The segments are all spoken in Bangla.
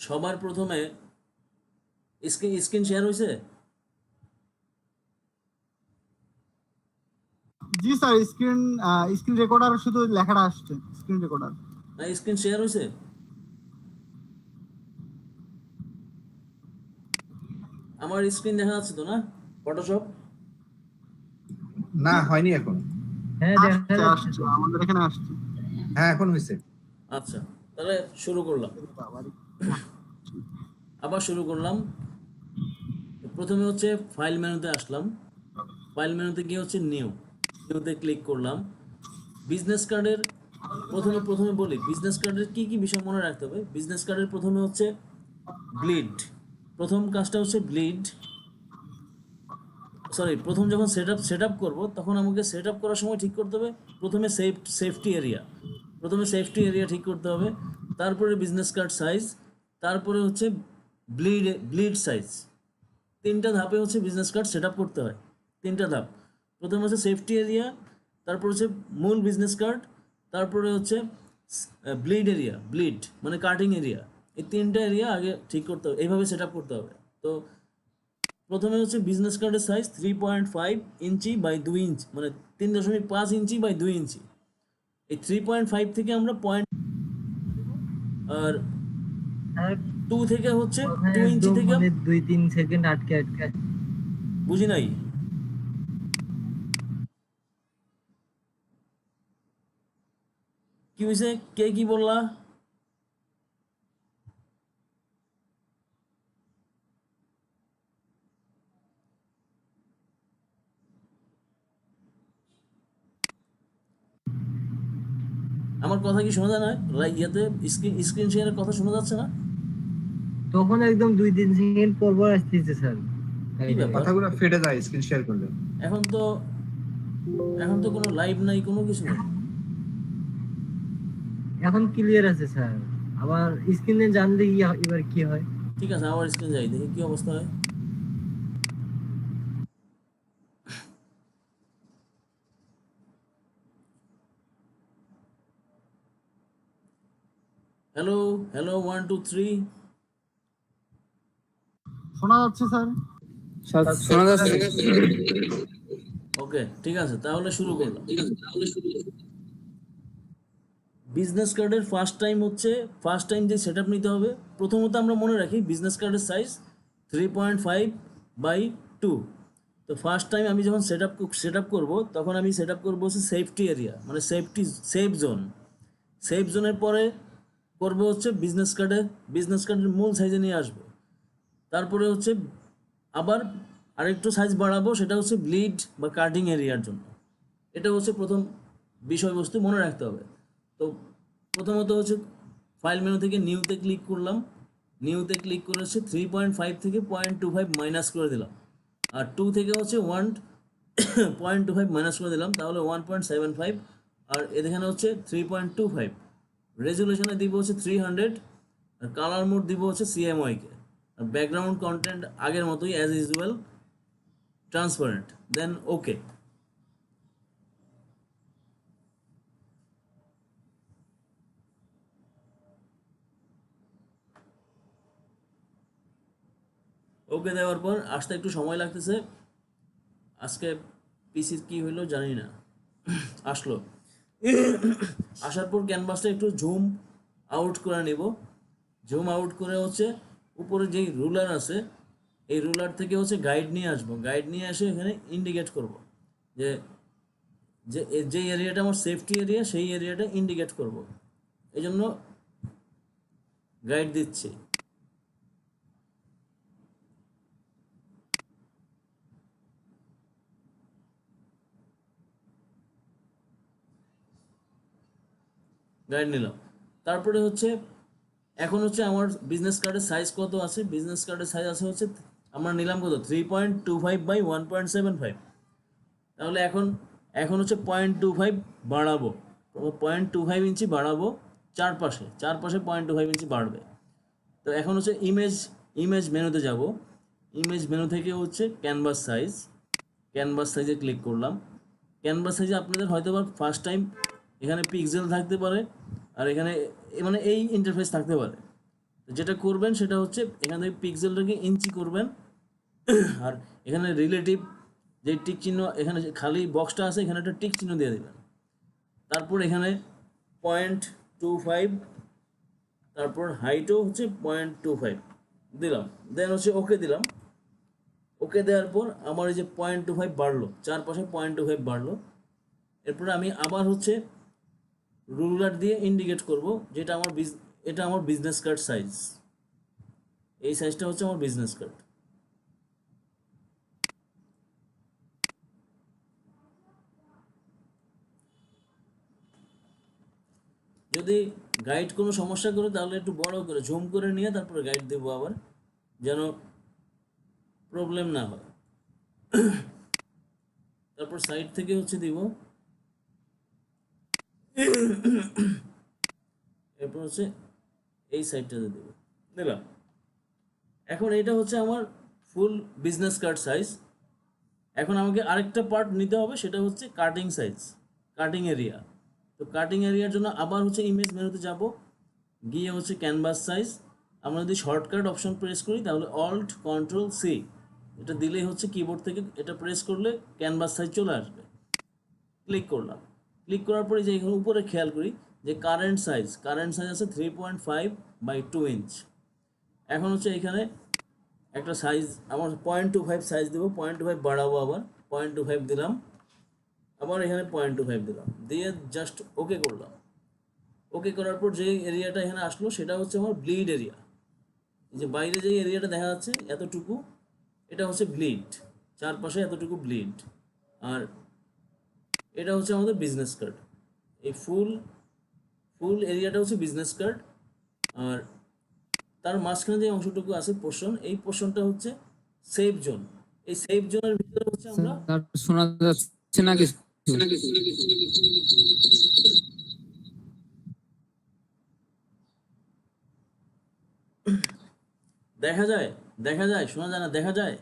সবার প্রথমে স্ক্রিন শেয়ার হয়েছে? জি স্যার, স্ক্রিন রেকর্ডার শুধু লেখাটা আসছে, স্ক্রিন রেকর্ডার। না, স্ক্রিন শেয়ার হয়েছে? আমার স্ক্রিন দেখা যাচ্ছে তো না ফটোশপ? না, হয়নি এখন। হ্যাঁ দেখা যাচ্ছে আসছে, আমাদের এখানে আসছে। হ্যাঁ, এখন হয়েছে। আচ্ছা, তাহলে শুরু করলাম, আবার শুরু করলাম। প্রথমে হচ্ছে ফাইল মেনুতে আসলাম, ফাইল মেনুতে গিয়ে হচ্ছে নিউতে ক্লিক করলাম। বিজনেস কার্ডের প্রথমে বলি বিজনেস কার্ডের কি কি বিষয় মনে রাখতে হবে। বিজনেস কার্ডের প্রথমে হচ্ছে ব্লিড, প্রথম কাজটা হচ্ছে ব্লিড। প্রথম যখন সেট আপ করবো তখন আমাকে সেট আপ করার সময় ঠিক করতে হবে প্রথমে সেফটি এরিয়া ঠিক করতে হবে, তারপরে বিজনেস কার্ড সাইজ, তারপরে হচ্ছে ব্লিড সাইজ। তিনটা ধাপে হচ্ছে বিজনেস কার্ড সেট আপ করতে হয়, তিনটা ধাপ। প্রথমে হচ্ছে সেফটি এরিয়া, তারপর হচ্ছে মূল বিজনেস কার্ড, তারপরে হচ্ছে ব্লিড মানে কাটিং এরিয়া। এই তিনটা এরিয়া আগে ঠিক করতে হবে, এইভাবে সেট আপ করতে হবে। তো প্রথমে হচ্ছে বিজনেস কার্ডের সাইজ 3.5 ইঞ্চি বাই 2 ইঞ্চি, মানে 3.5 ইঞ্চি বাই 2 ইঞ্চি। এই 3.5 থেকে আমরা পয়েন্ট, আর 2 থেকে হচ্ছে 2 ইঞ্চি থেকে, মানে 2-3 সেকেন্ড আটকে বুঝি নাই। কি হয়েছে, কে কি বললা? আমার কথা কি শোনা যায় না? ইয়াতে স্ক্রিন শেয়ারের কথা শোনা যাচ্ছে না? তখন একদম 2-3 সেকেন্ড পর আসতেছে স্যার, কথাগুলো ফেটে যায় স্ক্রিন শেয়ার করলে। এখন তো কোনো লাইভ নাই, কোনো কিছু নেই। এখন ক্লিয়ার আছে স্যার, আবার স্ক্রিনে জানলে এবার কি হয়? ঠিক আছে, আবার স্ক্রিন যাই, দেখি কি অবস্থা হয়। হ্যালো 1 2 3। শোনা যাচ্ছে স্যার? শোনা যাচ্ছে। ওকে, ঠিক আছে, তাহলে শুরু করলাম। বিজনেস কার্ডের ফার্স্ট টাইম যে সেট আপ নিতে হবে। প্রথমত আমরা মনে রাখি বিজনেস কার্ডের সাইজ 3.5 বাই 2। তো ফার্স্ট টাইম আমি যখন সেট আপ করবো তখন আমি সেট আপ করবো হচ্ছে সেফটি এরিয়া, মানে সেফ জোনের পরে করবো হচ্ছে বিজনেস কার্ডের মূল সাইজে নিয়ে আসবো। তারপরে হচ্ছে আবার আরেকটু সাইজ বাড়াবো, সেটা হচ্ছে ব্লিড বা কাটিং এরিয়ার জন্য। এটা হচ্ছে প্রথম বিষয়বস্তু, মনে রাখতে হবে। তো প্রথমত হচ্ছে ফাইল মেনু থেকে নিউতে ক্লিক করলাম, নিউতে ক্লিক করে হচ্ছে 3.5 থেকে 0.25 মাইনাস করে দিলাম, আর 2 থেকে হচ্ছে 1.25 মাইনাস করে দিলাম, তাহলে 1.75। আর এখানে হচ্ছে 3.25। রেজুলেশনে দিব হচ্ছে 300, আর কালার মোড দিব হচ্ছে CMYK, আর ব্যাকগ্রাউন্ড কন্টেন্ট আগের মতোই অ্যাজ ইউজুয়াল ট্রান্সপারেন্ট। দেন ওকে। ওকে দেওয়ার পর আসতে একটু সময় লাগতেছে, আজকে পিসির কি হইলো জানি না, আসলো। আসার পর ক্যানভাসটা একটু জুম আউট করে নেব। জুম আউট করে হচ্ছে উপরে যেই রুলার আছে এই রুলার থেকে হচ্ছে গাইড নিয়ে আসবো, গাইড নিয়ে এসে এখানে ইন্ডিকেট করব যে যে যে এরিয়াটা আমার সেফটি এরিয়া সেই এরিয়াটা ইন্ডিকেট করব, এই জন্য গাইড দিচ্ছি। গাইড নিলাম। তারপরে হচ্ছে এখন হচ্ছে আমার বিজনেস কার্ডের সাইজ কত আছে, বিজনেস কার্ডের সাইজ আছে হচ্ছে আমরা নিলাম কত 3.25 বাই 1.75। তাহলে এখন হচ্ছে 0.25 বাড়াবো, 0.25 ইঞ্চি বাড়াবো, চারপাশে 0.25 ইঞ্চি বাড়বে। তো এখন হচ্ছে ইমেজ মেনুতে যাব, ইমেজ মেনু থেকে হচ্ছে ক্যানভাস সাইজে ক্লিক করলাম। ক্যানভাস সাইজে আপনাদের হয়তো বা ফার্স্ট টাইম এখানে পিক্সেল থাকতে পারে, আর এখানে মানে এই ইন্টারফেস থাকতে পারে। তো যেটা করবেন সেটা হচ্ছে এখান থেকে পিক্সেলটাকে ইঞ্চি করবেন, আর এখানে রিলেটিভ যে টিক চিহ্ন, এখানে যে খালি বক্সটা আছে এখানে একটা টিক চিহ্ন দিয়ে দেবেন। তারপর এখানে 0.25, তারপর হাইটও হচ্ছে 0.25 দিলাম, দেন হচ্ছে ওকে দিলাম। ওকে দেওয়ার পর আমার এই যে 0.25 বাড়লো, চারপাশে 0.25 বাড়লো। এরপরে আমি আবার হচ্ছে রুলার দিয়ে ইন্ডিকেট করব যেটা এটা আমার বিজনেস কার্ড সাইজ। এই সাইজটা হচ্ছে আমার বিজনেস কার্ড। যদি গাইড কোনো সমস্যা করে তাহলে একটু বড় করে জুম করে নিয়ে তারপরে গাইড দেবো আবার, যেন প্রবলেম না হয়। তারপর সাইড থেকে হচ্ছে দিব, এরপর হচ্ছে এই সাইডটাতে দেবো, দিলাম। এখন এটা হচ্ছে আমার ফুল বিজনেস কার্ড সাইজ। এখন আমাকে আরেকটা পার্ট নিতে হবে, সেটা হচ্ছে কাটিং সাইজ, কাটিং এরিয়া। তো কাটিং এরিয়ার জন্য আবার হচ্ছে ইমেজ মেনুতে যাব, গিয়ে হচ্ছে ক্যানভাস সাইজ। আমরা যদি শর্টকাট অপশন প্রেস করি তাহলে অল্ট কন্ট্রোল সি, এটা দিলেই হচ্ছে কিবোর্ড থেকে এটা প্রেস করলে ক্যানভাস সাইজ চলে আসবে। ক্লিক করলাম, ক্লিক করার পরে যে এখানে উপরে খেয়াল করি যে কারেন্ট সাইজ আছে 3.5/2 ইঞ্চ। এখন হচ্ছে এখানে একটা সাইজ আমার 0.25 সাইজ দেবো, 0.25 বাড়াবো, আবার 0.25 দিলাম, আবার এখানে 0.25 দিলাম, দিয়ে জাস্ট ওকে করলাম। ওকে করার পর যে এরিয়াটা এখানে আসলো সেটা হচ্ছে আমার ব্লিড এরিয়া। এই যে বাইরে যে এরিয়াটা দেখা যাচ্ছে এতটুকু, এটা হচ্ছে ব্লিড, চারপাশে এতটুকু ব্লিড। আর এটা হচ্ছে আমাদের বিজনেস কার্ড। এই ফুল এরিয়াটা হচ্ছে বিজনেস কার্ড। আর তার মাঝখানে যে অংশটুকু আছে পোর্শন, এই পোর্শনটা হচ্ছে সেফ জোন। এই সেফ জোনের ভিতরে হচ্ছে আমরা স্যার শোনা যাচ্ছে না কিছু? দেখা যায়, শোনা যায় না, দেখা যায়।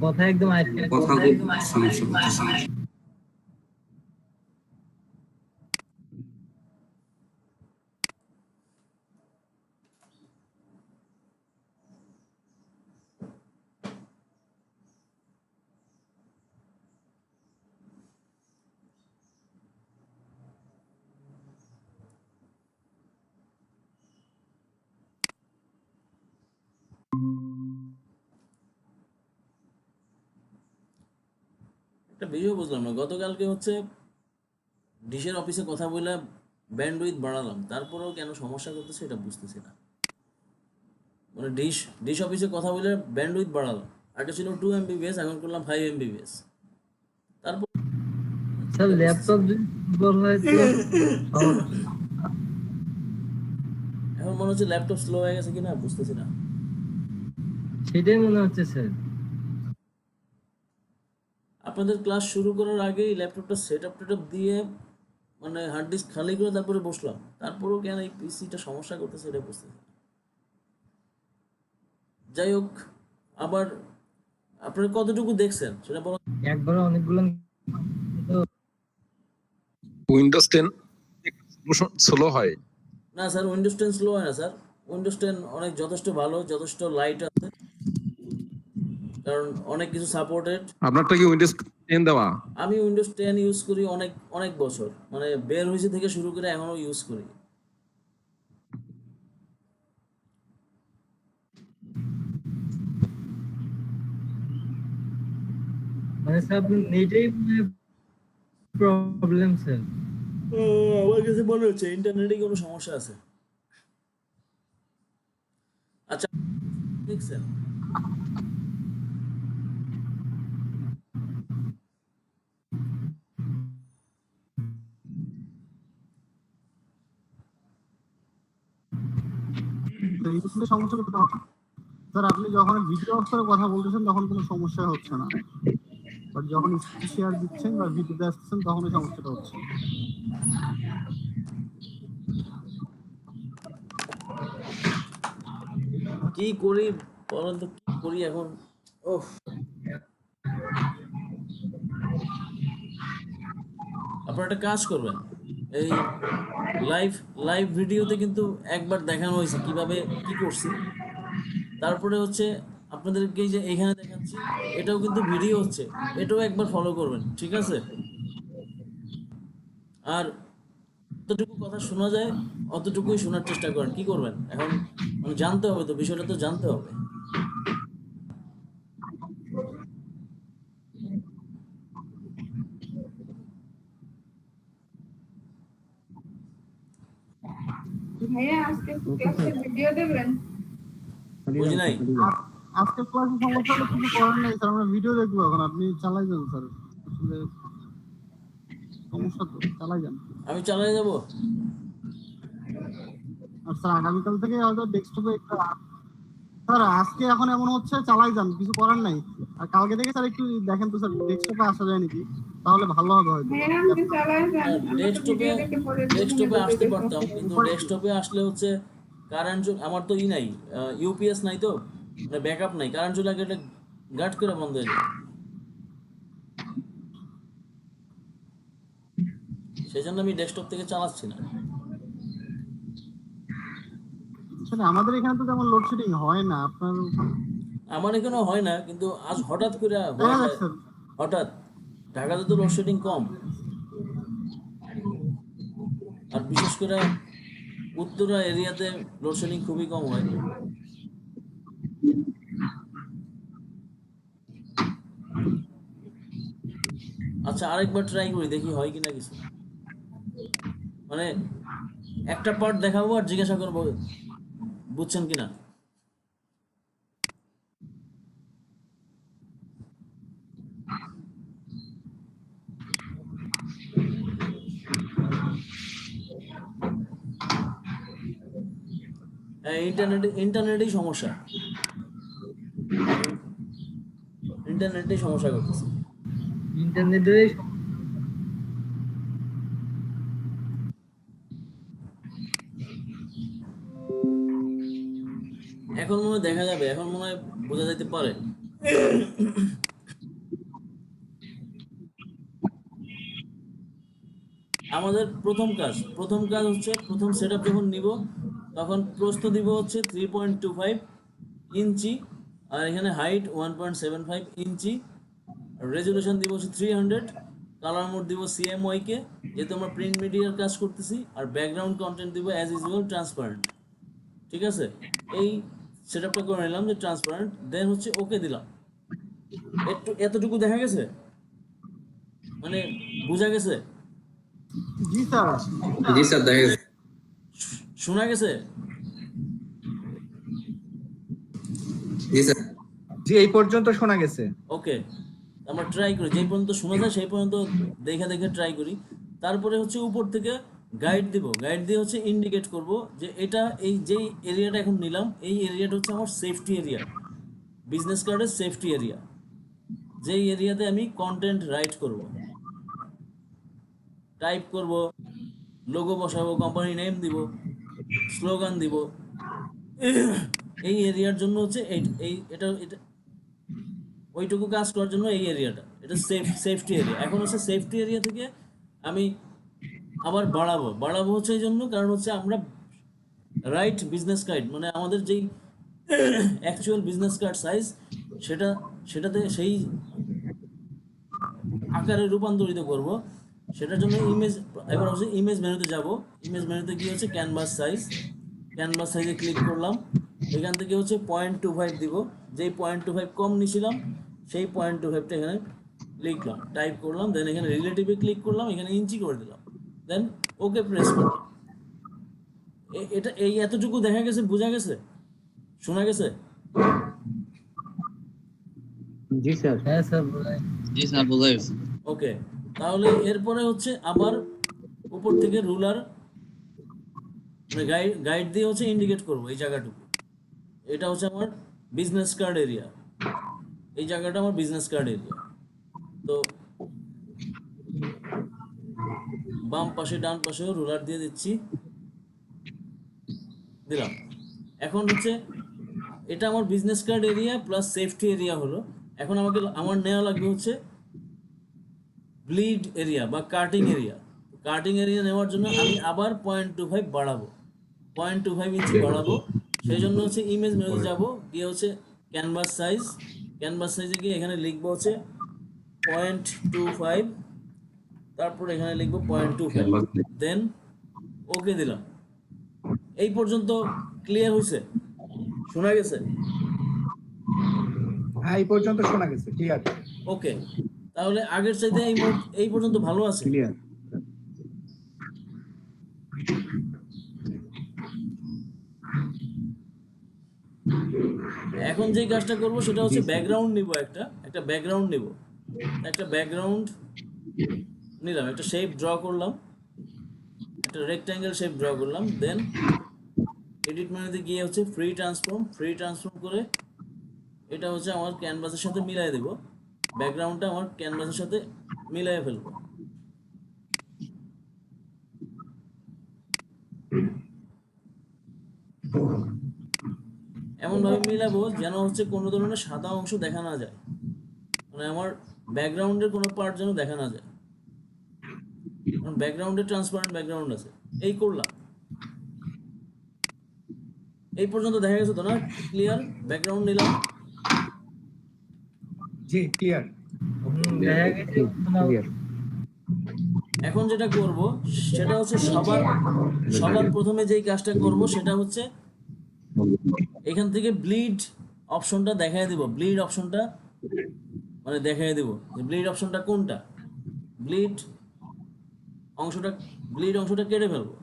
কথা একদম আটকে একটা বিষয় বুঝলাম না, গতকালকে হচ্ছে ডিশের অফিসে কথা বলে ব্যান্ডউইথ বাড়ালাম, তারপরেও কেন সমস্যা করতেছে এটা বুঝতেছি না। মানে ডিশ অফিসে কথা বলে ব্যান্ডউইথ বাড়ালাম, আগে ছিল 2 MBPS, এখন করলাম 5 MBPS। তারপর স্যার ল্যাপটপ যদি দুর্বল হয় তো এখন মনে হচ্ছে ল্যাপটপ স্লো হয়ে গেছে কিনা বুঝতেছি না। সেটাই মনে হচ্ছে স্যার। আপনাদের ক্লাস শুরু করার আগেই ল্যাপটপটা সেটআপ দিয়ে মানে হার্ড ডিস্ক খালি করে তারপরে বসলাম, তারপরেও কেন এই পিসিটা সমস্যা করতেছে এটা বুঝতেছি না। যাই হোক, আবার আপনারা কতটুকু দেখছেন সেটা বলো। একবারে অনেকগুলো উইন্ডোজ 10 স্লো হয়। না স্যার, উইন্ডোজ 10 স্লো হয় না স্যার, উইন্ডোজ 10 অনেক যথেষ্ট ভালো, যথেষ্ট লাইট আছে, কারণ অনেক কিছু সাপোর্টেড। আপনারটা কি উইন্ডোজ 10 দেওয়া? আমি উইন্ডোজ 10 ইউজ করি অনেক অনেক বছর, মানে বের হয়েছে থেকে শুরু করে এখনো ইউজ করি। মানে স্যার আপনি নিজেই প্রবলেম স্যার। আমার কাছে মনে হচ্ছে ইন্টারনেটে কোনো সমস্যা আছে। আচ্ছা, দেখছেন তো এই ক্ষেত্রে সমস্যা করতে হবে স্যার। আপনি যখন ভিডিও অবস্থায় কথা বলতেছেন তখন কোনো সমস্যা হচ্ছে না, বাট যখন স্ক্রিন শেয়ার দিচ্ছেন বা ভিডিওতে আসছেন তখনই সমস্যাটা হচ্ছে। কি করি বলেন তো? করি এখন। ওহ, আপনারা একটা কাজ করবেন, এই লাইভ লাইভ ভিডিওতে কিন্তু একবার দেখানো হয়েছে কিভাবে কি করছি। তারপরে হচ্ছে আপনাদেরকে যে এখানে দেখাচ্ছি, এটাও কিন্তু ভিডিও হচ্ছে, এটাও একবার ফলো করবেন, ঠিক আছে? আর যতটুকু কথা শোনা যায় অতটুকুই শোনার চেষ্টা করেন। কি করবেন এখন, মানে জানতে হবে তো, বিষয়টা তো জানতে হবে। ভাইয়া আজকে ক্লাসে ভিডিও দেবেন? বুঝি নাই। আজকের ক্লাসে সমস্যা হলে কিছু করার নেই স্যার, আমরা ভিডিও দেখবো এখন, আপনি চালাই যান স্যার। আসলে সমস্যা তো, চালাই যান। আমি চালাই যাব। আর স্যার আগামীকাল থেকে হয়তো ডেস্কটপে স্যার আজকে এখন এমন হচ্ছে, চালাই যান, কিছু করার নাই। আর কালকে থেকে স্যার একটু দেখেন তো স্যার ডেস্কটপে আসা যায় নাকি, তাহলে ভালো হবে হয়তো। ভাইয়া আপনি চালায় যান, আমরা তো ডেস্কটপে ভিডিও দেখে পরে ডেস্কটপে আসতে দেখবো। পারতাম, কিন্তু ডেস্কটপে আসলে হচ্ছে কারেন্ট, আমার তো নাই, ইউপিএস নাই, তো মানে ব্যাকআপ নাই, কারেন্ট চলে গেলে গাট করে বন্ধ হয়ে যায়। সেই জন্য আমি ডেস্কটপ থেকে চালাচ্ছি না। আসলে আমাদের এখানে তো তেমন লোডশেডিং হয় না, আপনার আমার এখানেও হয় না, কিন্তু আজ হঠাৎ করে হয়ে দেখা যাক যায়। স্যার। হঠাৎ, ঢাকাতে তো লোডশেডিং কম, আর বিশেষ করে উত্তরা এরিয়াতে লোডশেডিং খুবই কম হয়। আচ্ছা, আরেকবার ট্রাই করি, দেখি হয় কিনা কিছু। মানে একটা পার্ট দেখাবো আর জিজ্ঞাসা করবো বুঝছেন কিনা। ইন্টারনেটেই সমস্যা, ইন্টারনেটেই সমস্যা করতেছে। ইন্টারনেটের এখন মনে হয় দেখা যাবে, এখন মনে হয় বোঝা যেতে পারে। আমাদের প্রথম কাজ হচ্ছে, প্রথম সেট আপ যখন নিব তখন প্রস্থ দিব হচ্ছে 3.25 ইঞ্চি, আর এখানে হাইট 1.75 ইঞ্চি, রেজলিউশন দিব হচ্ছে 300, কালার মোড দিব CMYK, যেহেতু আমরা প্রিন্ট মিডিয়ার কাজ করতেছি, আর ব্যাকগ্রাউন্ড কন্টেন্ট দিব অ্যাজ ইউজুয়াল ট্রান্সপারেন্ট। ঠিক আছে, এই সেট আপটা করে নিলাম যে ট্রান্সপারেন্ট, দেন হচ্ছে ওকে দিলাম। একটু এতটুকু দেখা গেছে, মানে বোঝা গেছে, জি স্যার। জি স্যার, দেখা গেছে। শোনা গেছে। জি স্যার। জি এই পর্যন্ত শোনা গেছে। ওকে, আমরা ট্রাই করি, যেই পর্যন্ত শোনা যায় সেই পর্যন্ত দেখে দেখে ট্রাই করি। তারপরে হচ্ছে উপর থেকে গাইড দিব, গাইড দিয়ে হচ্ছে ইন্ডিকেট করব যে এটা, এই যেই এরিয়াটা এখন নিলাম, এই এরিয়াটা হচ্ছে আমার সেফটি এরিয়া, বিজনেস কার্ডের সেফটি এরিয়া, যেই এরিয়াতে আমি কন্টেন্ট রাইট করব, টাইপ করব, লোগো বসাবো, কোম্পানি নেম দিব, স্লোগান দিব। এই এরিয়ার জন্য হচ্ছে এটা ওইটুকু কাজ করার জন্য এই এরিয়াটা, এটা সেফটি এরিয়া। এখন হচ্ছে সেফটি এরিয়া থেকে আমি আবার বাড়াবো হচ্ছে এই জন্য, কারণ হচ্ছে আমরা রাইট বিজনেস কার্ড, মানে আমাদের যেই অ্যাকচুয়াল বিজনেস কার্ড সাইজ, সেটাতে সেই আকারে রূপান্তরিত করব। সেটার জন্য এবার হচ্ছে ইমেজ মেনুতে যাব, ইমেজ মেনুতে গিয়ে হচ্ছে ক্যানভাস সাইজে ক্লিক করলাম। এখান থেকে হচ্ছে 0.25 দিব, যেই 0.25 কম নিয়েছিলাম সেই 0.25টা এখানে লিখলাম, টাইপ করলাম, দেন এখানে রিলেটিভে ক্লিক করলাম, এখানে ইঞ্চি করে দিলাম, দেন ওকে প্রেস করলাম। এটা এই এতটুকু দেখা গেছে, বোঝা গেছে, শোনা গেছে। জি স্যার। হ্যাঁ স্যার, জি স্যার, বোঝা গেছে। ওকে, তাহলে এরপরে হচ্ছে আবার উপর থেকে রুলার, মানে গাইড দিয়ে হচ্ছে ইন্ডিকেট করবো এই জায়গাটুকু। এটা হচ্ছে আমার বিজনেস কার্ড এরিয়া, এই জায়গাটা আমার বিজনেস কার্ড এরিয়া। তো বাম পাশে ডান পাশেও রুলার দিয়ে দিচ্ছি, দিলাম। এখন হচ্ছে এটা আমার business card area plus safety area হলো। এখন আমার নেওয়া লাগবে হচ্ছে ব্লিড এরিয়া বা কাটিং এরিয়া। কাটিং এরিয়া নেওয়ার জন্য আমি আবার 0.25 বাড়াবো, 0.25 ইঞ্চি বাড়াবো। সেই জন্য হচ্ছে ইমেজ মেনুতে যাব, গিয়ে হচ্ছে ক্যানভাস সাইজ, ক্যানভাস সাইজে গিয়ে এখানে লিখবো হচ্ছে 0.25, তারপর এখানে লিখবো 0.25, দেন ওকে দিলাম। এই পর্যন্ত ক্লিয়ার হয়েছে? শোনা গেছে? হ্যাঁ এই পর্যন্ত শোনা গেছে, ঠিক আছে। ওকে, তাহলে আগের চাইতে এই পর্যন্ত ভালো আছে। ক্লিয়ার। এখন যে কাজটা করব সেটা হচ্ছে ব্যাকগ্রাউন্ড নিব, একটা ব্যাকগ্রাউন্ড নিব, একটা ব্যাকগ্রাউন্ড নিলাম, একটা শেপ ড্র করলাম, একটা রেক্ট্যাঙ্গেল শেপ ড্র করলাম। দেন এডিট মেনুতে গিয়ে হচ্ছে ফ্রি ট্রান্সফর্ম করে এটা হচ্ছে আমার ক্যানভাসের সাথে মিলাই দেব, ব্যাকগ্রাউন্ডটা আমার ক্যানভাসের সাথে মিলাই ফেলবো। এমন ভাবে মিলাবো যেন হচ্ছে কোনো ধরনের সাদা অংশ দেখা না যায়, মানে আমার ব্যাকগ্রাউন্ডের কোনো পার্ট যেন দেখা না যায়, কারণ ব্যাকগ্রাউন্ডে ট্রান্সপারেন্ট ব্যাকগ্রাউন্ড আছে। এই করলাম, এই পর্যন্ত দেখা গেছে তো না? ক্লিয়ার? ব্যাকগ্রাউন্ড নিলাম। জি ক্লিয়ার। দেখা গেছে ক্লিয়ার। এখন যেটা করব সেটা হচ্ছে সবার প্রথমে যেই কাজটা করব সেটা হচ্ছে এখান থেকে ব্লিড অপশনটা দেখায় দিব। ব্লিড অপশনটা মানে দেখায় দিব যে ব্লিড অপশনটা কোনটা। ব্লিড অংশটা কেটে ফেলবো।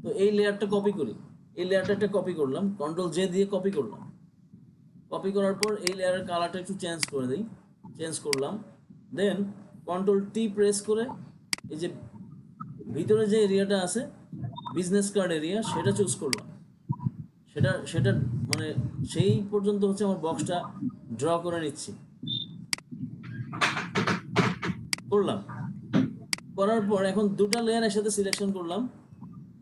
তো এই লেয়ারটা কপি করি, এই লেয়ারটা একটা কপি করলাম, কন্ট্রোল জে দিয়ে কপি করলাম। কপি করার পর এই লেয়ারের কালারটা একটু চেঞ্জ করলাম। দেন কন্ট্রোল টি প্রেস করে এই যে ভিতরে যে এরিয়াটা আছে বিজনেস কার্ড এরিয়া সেটা চুজ করলাম। সেটা মানে সেই পর্যন্ত হচ্ছে আমার বক্সটা ড্র করে নিচ্ছি। করলাম, করার পর এখন দুটো লেয়ার একসাথে সিলেকশন করলাম।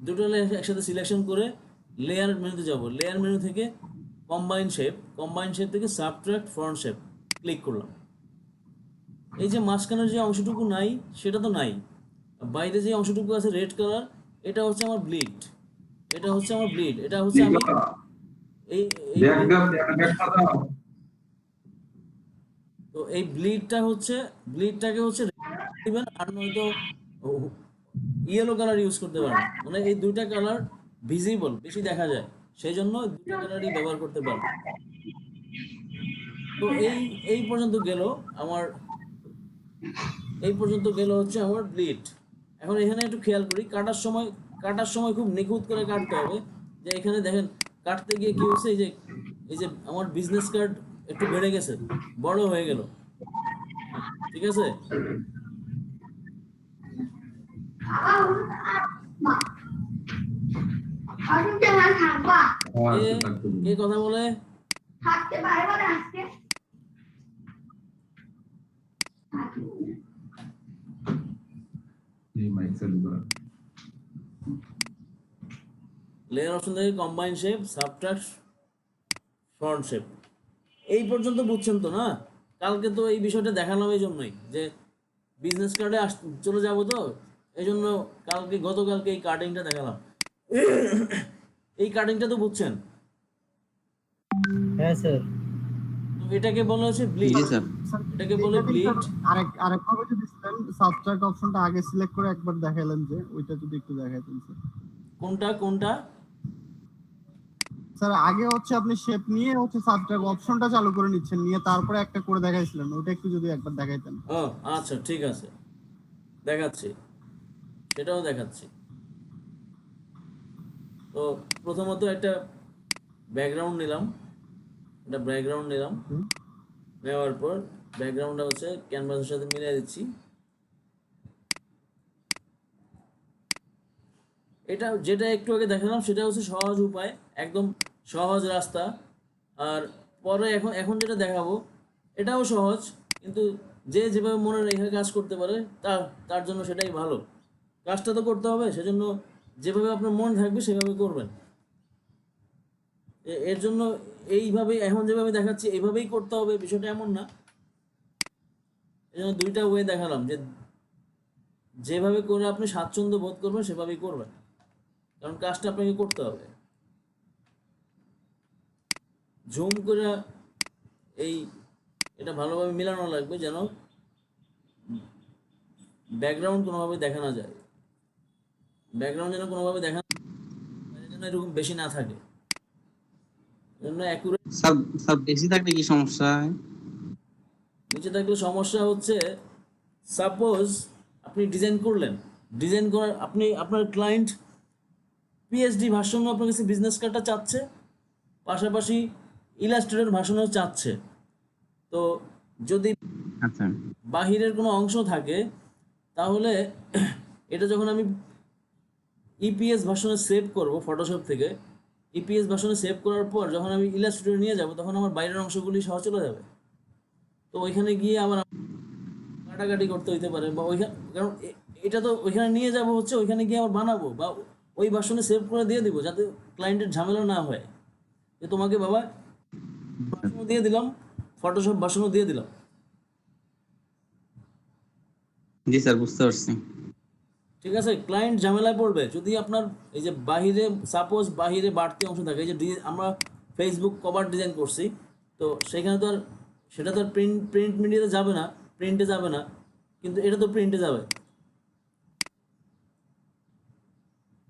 দুটো লেয়ার একসাথে সিলেকশন করে লেয়ার মেনুতে যাব। লেয়ার মেনু থেকে কম্বাইন শেপ থেকে সাবট্রাক্ট ফ্রন্ট শেপ ক্লিক করলাম। এই যে মাঝখানের যে অংশটুকু নাই সেটা তো নাই, বাইরে যে অংশটুকু আছে রেড কালার, এটা হচ্ছে আমার ব্লিড, এটা হচ্ছে আমি এই তো এই ব্লিডটাকে হচ্ছে দিবেন, আর নয়তো ইয়েলো কালার ইউজ করতে পারেন, মানে এই দুইটা কালার ভিজিবল বেশি দেখা যায়, সেই জন্য দুইটা কালারই ব্যবহার করতে পারেন। তো এই পর্যন্ত গেল আমার, হচ্ছে আমার ব্লিড। এখন এখানে একটু খেয়াল করি, কাটার সময় খুব নিখুঁত করে কাটতে হবে। যে এখানে দেখেন কাটতে গিয়ে কি হচ্ছে, এই যে আমার বিজনেস কার্ড একটু বেড়ে গেছে, বড় হয়ে গেল। ঠিক আছে? কে কথা বলে? লেয়ার অপশন থেকে combine shape, subtract front shape. এই পর্যন্ত বুঝছেন তো না? কালকে তো এই বিষয়টা দেখালাম এই জন্যই যে বিজনেস কার্ডে চলে যাব, তো এই জন্য গতকালকে এই কাটিংটা দেখালাম। এই কাটিংটা তো বুঝছেন? হ্যাঁ স্যার। তো এটাকে বলা হচ্ছে ব্লিড। জি স্যার। এটাকে বলে ব্লিড। আরেকভাবে যদি সাবট্রাক্ট অপশনটা আগে সিলেক্ট করে একবার দেখাইলেন, যে ওইটা যদি একটু দেখাইতেন স্যার। কোনটা স্যার আগে হচ্ছে আপনি শেপ নিয়ে হচ্ছে সাবট্রাক্ট অপশনটা চালু করে নিচ্ছেন, নিয়ে তারপরে একটা করে দেখাইছিলেন, ওইটা একটু যদি একবার দেখাইতেন। ও আচ্ছা, ঠিক আছে, দেখাচ্ছি, সেটাও দেখাচ্ছি। তো প্রথমত একটা ব্যাকগ্রাউন্ড নিলাম, নেওয়ার পর ব্যাকগ্রাউন্ডটা হচ্ছে ক্যানভাসের সাথে মিলিয়ে দিচ্ছি। এটা যেটা একটু আগে দেখালাম সেটা হচ্ছে সহজ উপায়, একদম সহজ রাস্তা। আর পরে এখন যেটা দেখাবো এটাও সহজ, কিন্তু যে যেভাবে মনে রেখে কাজ করতে পারে তার জন্য সেটাই ভালো। কাজটা তো করতে হবে, সেজন্য যেভাবে আপনার মন থাকবে সেভাবে করবেন। এর জন্য এইভাবে এখন যেভাবে দেখাচ্ছি এইভাবেই করতে হবে, বিষয়টা এমন না। এই জন্য দুইটা ওয়ে দেখালাম, যে যেভাবে করে আপনি স্বাচ্ছন্দ্য বোধ করবেন সেভাবেই করবেন, কারণ কাজটা আপনাকে করতে হবে। জুম করে এটা ভালোভাবে মিলানো লাগবে, যেন ব্যাকগ্রাউন্ড কোনোভাবে দেখা না যায়, ব্যাকগ্রাউন্ড যেন কোনোভাবে দেখা যেন এরকম বেশি না থাকে, জন্য অ্যাকুরেট। স্যার স্যার বেশি থাকলে কি সমস্যা হয়? নিচে থাকলে সমস্যা হচ্ছে, সাপোজ আপনি ডিজাইন করলেন, ডিজাইন করার আপনার ক্লায়েন্ট পিএইচডি ভার্সনও আপনার কাছে বিজনেস কার্ডটা চাচ্ছে, পাশাপাশি ইলাস্ট্রেটর ভার্সনও চাচ্ছে। তো যদি আচ্ছা বাহিরের কোনো অংশ থাকে, তাহলে এটা যখন আমি ইপিএস ভার্সনে সেভ করব ফটোশপ থেকে, ইপিএস ভার্সনে সেভ করার পর যখন আমি ইলাস্ট্রেটরে নিয়ে যাব, তখন আমার বাইরের অংশগুলি সহ চলে যাবে। তো ওইখানে গিয়ে আমার কাটাকাটি করতে হইতে পারে, বা ওইখানে, কারণ এটা তো ওইখানে নিয়ে যাব হচ্ছে, ওইখানে গিয়ে আবার বানাবো, বা ওই ভার্সনে সেভ করে দিয়ে দিব, যাতে ক্লায়েন্টের ঝামেলা না হয়, যে তোমাকে বাবা ভার্সনও দিয়ে দিলাম, ফটোশপ ভার্সনও দিয়ে দিলাম। জি স্যার বুঝতে পারছি। ঠিক আছে, ক্লায়েন্ট ঝামেলায় পড়বে যদি আপনার এই যে বাহিরে, সাপোজ বাহিরে বাড়তি অংশ থাকে, এই যে আমরা ফেসবুক কভার ডিজাইন করছি, তো সেখানে তো আর সেটা তো আর প্রিন্ট মিডিয়াতে যাবে না, প্রিন্টে যাবে না, কিন্তু এটা তো প্রিন্টে যাবে।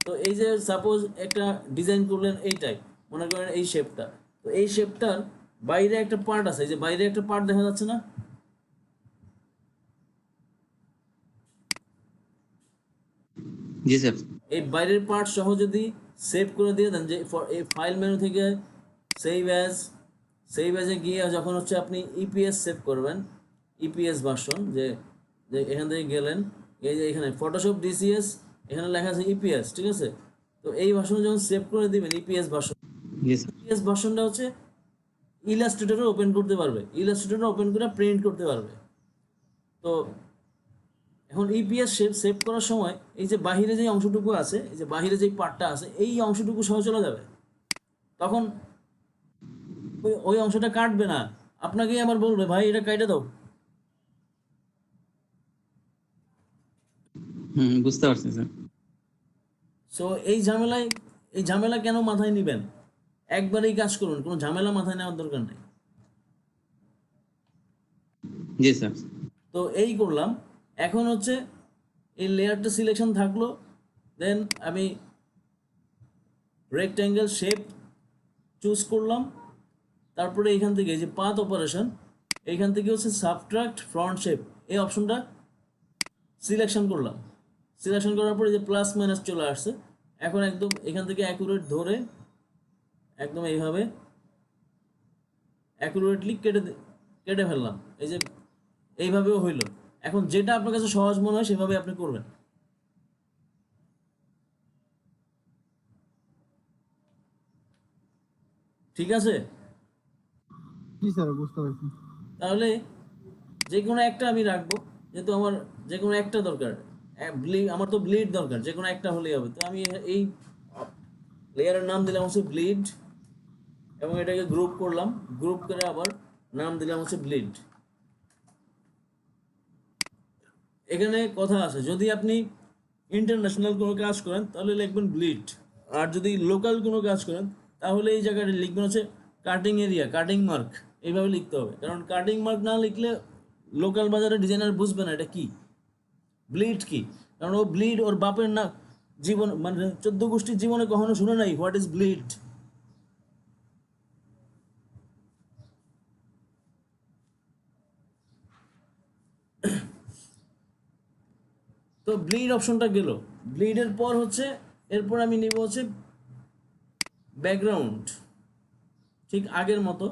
তো এই যে সাপোজ একটা ডিজাইন করলেন এইটাই, মনে করেন এই শেপটা, তো এই শেপটার বাইরে একটা পার্ট আছে, এই যে বাইরে একটা পার্ট দেখা যাচ্ছে না, জি স্যার। এই বাইরের পার্ট সহ যদি সেভ করে দিয়ে দেন, যে এই ফাইল মেনু থেকে সেভ অ্যাজে গিয়ে যখন হচ্ছে আপনি ইপিএস সেভ করবেন, ইপিএস ভার্সন, যে যে এখান থেকে গেলেন, এই যে এখানে ফটোশপ ডিসিএস, এখানে লেখা আছে ইপিএস, ঠিক আছে। তো এই ভার্সনে যখন সেভ করে দিবেন ইপিএস ভার্সন, জি স্যার। ইপিএস ভার্সনটা হচ্ছে ইলাস্ট্রেটরে ওপেন করতে পারবে, ইলাস্ট্রেটরে ওপেন করে প্রিন্ট করতে পারবে। তো এখন ইপিএস সেভ করার সময় এই যে বাহিরে যে অংশটুকু আছে, এই যে বাহিরে যে পার্টটা আছে, এই অংশটুকু সহ চলে যাবে, তখন ওই অংশটা কাটবে না, আপনাকেই আবার বলবে ভাই এটা কাইটে দাও। বুঝতে পারছি স্যার। সো এই ঝামেলা কেন মাথায় নিবেন? একবারেই কাজ করুন, কোনো ঝামেলা মাথায় নেওয়ার দরকার নেই। জি স্যার। তো এই করলাম। এখন হচ্ছে এই লেয়ারটা সিলেকশন থাকলো, দেন আমি রেক্ট্যাঙ্গেল শেপ চুজ করলাম, তারপরে এখান থেকে এই যে পাথ অপারেশন, এইখান থেকে হচ্ছে সাবট্রাক্ট ফ্রন্ট শেপ, এই অপশনটা সিলেকশন করলাম। সিলেকশন করার পরে যে প্লাস মাইনাস চলে আসছে, এখন একদম এখান থেকে অ্যাকুরেট ধরে একদম এইভাবে অ্যাকুরেটলি কেটে ফেললাম, এই যে এইভাবেও হইলো। এখন যেটা আপনার কাছে সহজ মনে হয় সেভাবে আপনি করবেন। ঠিক আছে, জি স্যার বুঝতে পারছি। তাহলে যে কোনো একটা আমি রাখবো, যেহেতু আমার যে কোনো একটা দরকার, আমার তো ব্লিড দরকার, যে কোনো একটা হলেই হবে। তো আমি এই লেয়ারের নাম দিলাম হচ্ছে ব্লিড, এবং এটাকে গ্রুপ করলাম, গ্রুপ করে আবার নাম দিলাম হচ্ছে ব্লিড। এখানে কথা আছে, যদি আপনি ইন্টারন্যাশনাল কোনো কাজ করেন তাহলে লিখবেন ব্লিড, আর যদি লোকাল কোনো কাজ করেন তাহলে এই জায়গাটা লিখবেন হচ্ছে কাটিং এরিয়া, কাটিং মার্ক, এইভাবে লিখতে হবে। কারণ কাটিং মার্ক না লিখলে লোকাল বাজারে ডিজাইনার বুঝবে না এটা কি, ব্লিড কি। কারণ ও ব্লিড ওর বাপের না জীবন, মানে 14 গোষ্ঠীর জীবনে কখনো শুনে নাই হোয়াট ইজ ব্লিড। তো ব্লিড অপশনটা গেল। ব্লিডের পর হচ্ছে এরপর আমি নিব হচ্ছে ব্যাকগ্রাউন্ড, ঠিক আগের মতো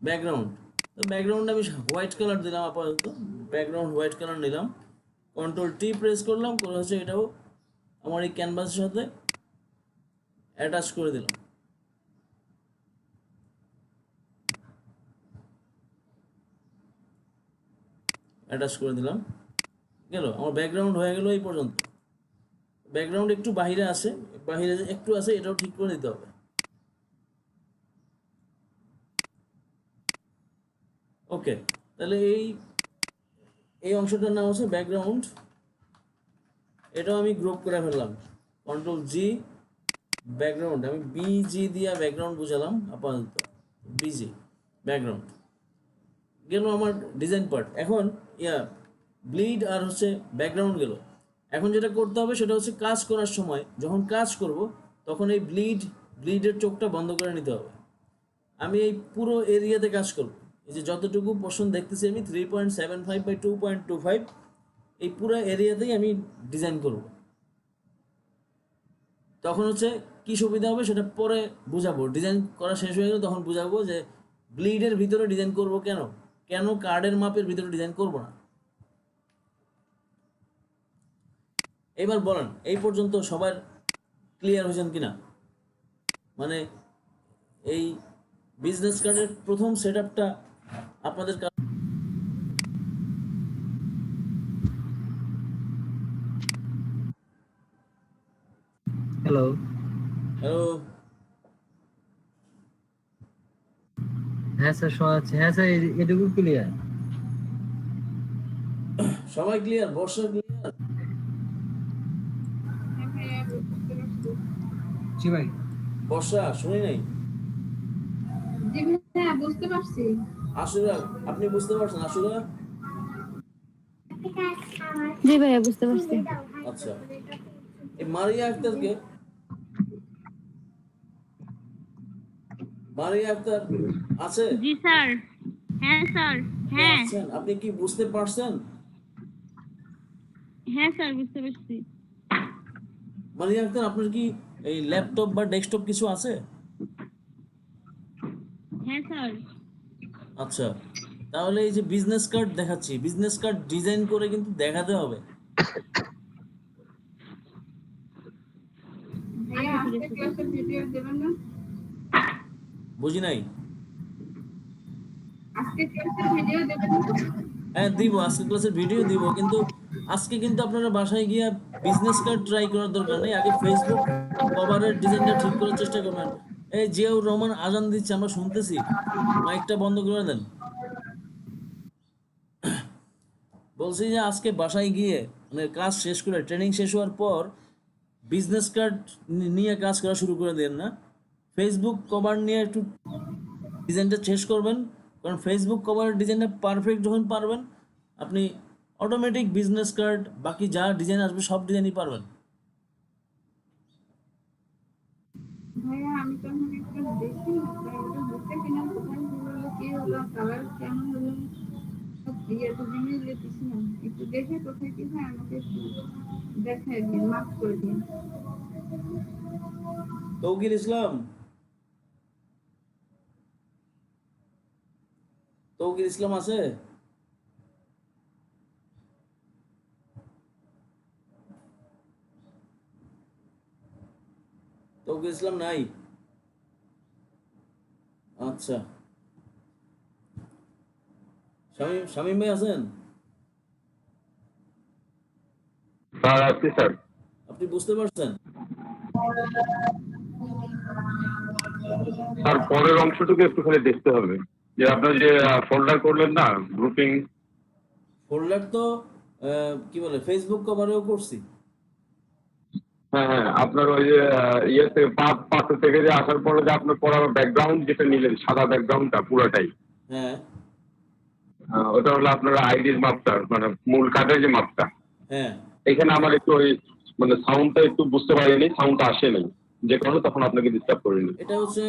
ব্যাকগ্রাউন্ড। তো ব্যাকগ্রাউন্ড আমি হোয়াইট কালার দিলাম, আপাতত ব্যাকগ্রাউন্ড হোয়াইট কালার নিলাম, কন্ট্রোল টি প্রেস করলাম, করে হচ্ছে এটাও আমার এই ক্যানভাসের সাথে অ্যাটাচ করে দিলাম, অ্যাটাচ করে দিলাম, গেল আমার ব্যাকগ্রাউন্ড হয়ে গেল এই পর্যন্ত। ব্যাকগ্রাউন্ড একটু বাহিরে আছে, বাহিরে একটু আছে, এটাও ঠিক করে দিতে হবে। ওকে, তাহলে এই অংশটার নাম হচ্ছে ব্যাকগ্রাউন্ড। এটাও আমি গ্রুপ করে ফেললাম, কন্ট্রোল জি, ব্যাকগ্রাউন্ড। আমি বিজি দিয়া ব্যাকগ্রাউন্ড বুঝালাম আপাতত, বিজি ব্যাকগ্রাউন্ড গেল আমার ডিজাইন পার্ট। এখন ব্লিড আর হচ্ছে ব্যাকগ্রাউন্ড গেল। এখন যেটা করতে হবে সেটা হচ্ছে কাজ করার সময়, যখন কাজ করব তখন এই ব্লিডের চোখটা বন্ধ করে নিতে হবে। আমি এই পুরো এরিয়াতে কাজ করব। এই যে যতটুকু পোর্শন দেখতেছি আমি 3.75 বাই 2.25, এই পুরো এরিয়াতেই আমি ডিজাইন করব। তখন হচ্ছে কি সুবিধা হবে সেটা পরে বুঝাবো। ডিজাইন করা শেষ হয়ে গেলে তখন বুঝাবো যে ব্লিডের ভিতরে ডিজাইন করব কেন কার্ডের মাপের ভিতরে ডিজাইন করব না। এবার বলেন এই পর্যন্ত সবার ক্লিয়ার হয়েছেন কিনা? মানে এই বিজনেস কার্ডের প্রথম সেটআপটা আপনাদের হ্যালো, হ্যালো, হ্যাঁ স্যার শোনা যাচ্ছে। হ্যাঁ স্যার, এটুকু ক্লিয়ার। সবাই ক্লিয়ার? বর্ষা ক্লিয়ার? হ্যাঁ ভাইয়া বুঝতে পারছি। জি ভাই। বর্ষা শুনি নাই। জি ভাইয়া বুঝতে পারছি। আশুরা আপনি বুঝতে পারছেন? আশুরা জি ভাইয়া বুঝতে পারছি। আচ্ছা, এই মারিয়া আক্তারকে, মারিয়া আক্তার আছে? জি স্যার। হ্যাঁ স্যার। হ্যাঁ আছেন? আপনি কি বুঝতে পারছেন? হ্যাঁ স্যার বুঝতে পারছি। মারিয়া আক্তার আপনার কি এই ল্যাপটপ বা ডেস্কটপ কিছু আছে? হ্যাঁ স্যার। আচ্ছা, তাহলে এই যে বিজনেস কার্ড দেখাচ্ছি, বিজনেস কার্ড ডিজাইন করে কিন্তু দেখাতে হবে। ভাইয়া আজকে ক্লাসের ভিডিও দেবেন না? বুঝি নাই। আজকে ক্লাসের ভিডিও দেবেন না? হ্যাঁ দিব, আজকে ক্লাসের ভিডিও দিব, কিন্তু আজকে কিন্তু আপনারা বাসায় গিয়ে বিজনেস কার্ড ট্রাই করার দরকার নেই। আগে ফেসবুক কভারের ডিজাইনটা ঠিক করার চেষ্টা করবেন। এই জিয়াউর রহমান আজান দিচ্ছে, আমরা শুনতেছি, মাইকটা বন্ধ করে দেন। বলছি যে আজকে বাসায় গিয়ে মানে কাজ শেষ করে, ট্রেনিং শেষ হওয়ার পর বিজনেস কার্ড নিয়ে কাজ করা শুরু করে দেন না। ফেসবুক কভার নিয়ে একটু ডিজাইনটা শেষ করবেন, কারণ ফেসবুক কভারের ডিজাইনটা পারফেক্ট যখন পারবেন আপনি অটোমেটিক বিজনেস কার্ড বাকি যা ডিজাইন আসবে সব ডিজাইনই পারবেন। ভাইয়া আমি তো এখন একটা দেখি না, ওটা বুঝতে কিনা কোথায় হলো কি হলো কালার কেমন হলো সব দিয়ে তো জিনিস দেখতেছি না। একটু দেখে কোথায় কি হয় আমাকে একটু দেখাই দিন, মাফ করে দিন। তৌকির ইসলাম, তৌকির ইসলাম আছে? তৌকির ইসলাম নাই? আচ্ছা, শামীম ভাই আছেন? স্যার আছি স্যার। আপনি বুঝতে পারছেন? স্যার পরের অংশটুকু একটুখানি দেখতে হবে, যে আপনার যে ফোল্ডার করলেন না গ্রুপিং। ফোল্ডার তো কি বলে ফেসবুক কভারেও করছি। হ্যাঁ হ্যাঁ, আপনার ওই যে ইয়ে থেকে পাশে থেকে যে আসার পরে যে আপনার পড়ার ব্যাকগ্রাউন্ড যেটা নিলেন, সাদা ব্যাকগ্রাউন্ডটা পুরোটাই, হ্যাঁ ওটা হলো আপনার আইডির মাপটা, মানে মূল কার্ডের যে মাপটা। হ্যাঁ, এখানে আমার একটু ওই মানে সাউন্ডটা একটু বুঝতে পারিনি, সাউন্ডটা আসে নাই, যে কারণে তখন আপনাকে ডিস্টার্ব করিনি। এটা হচ্ছে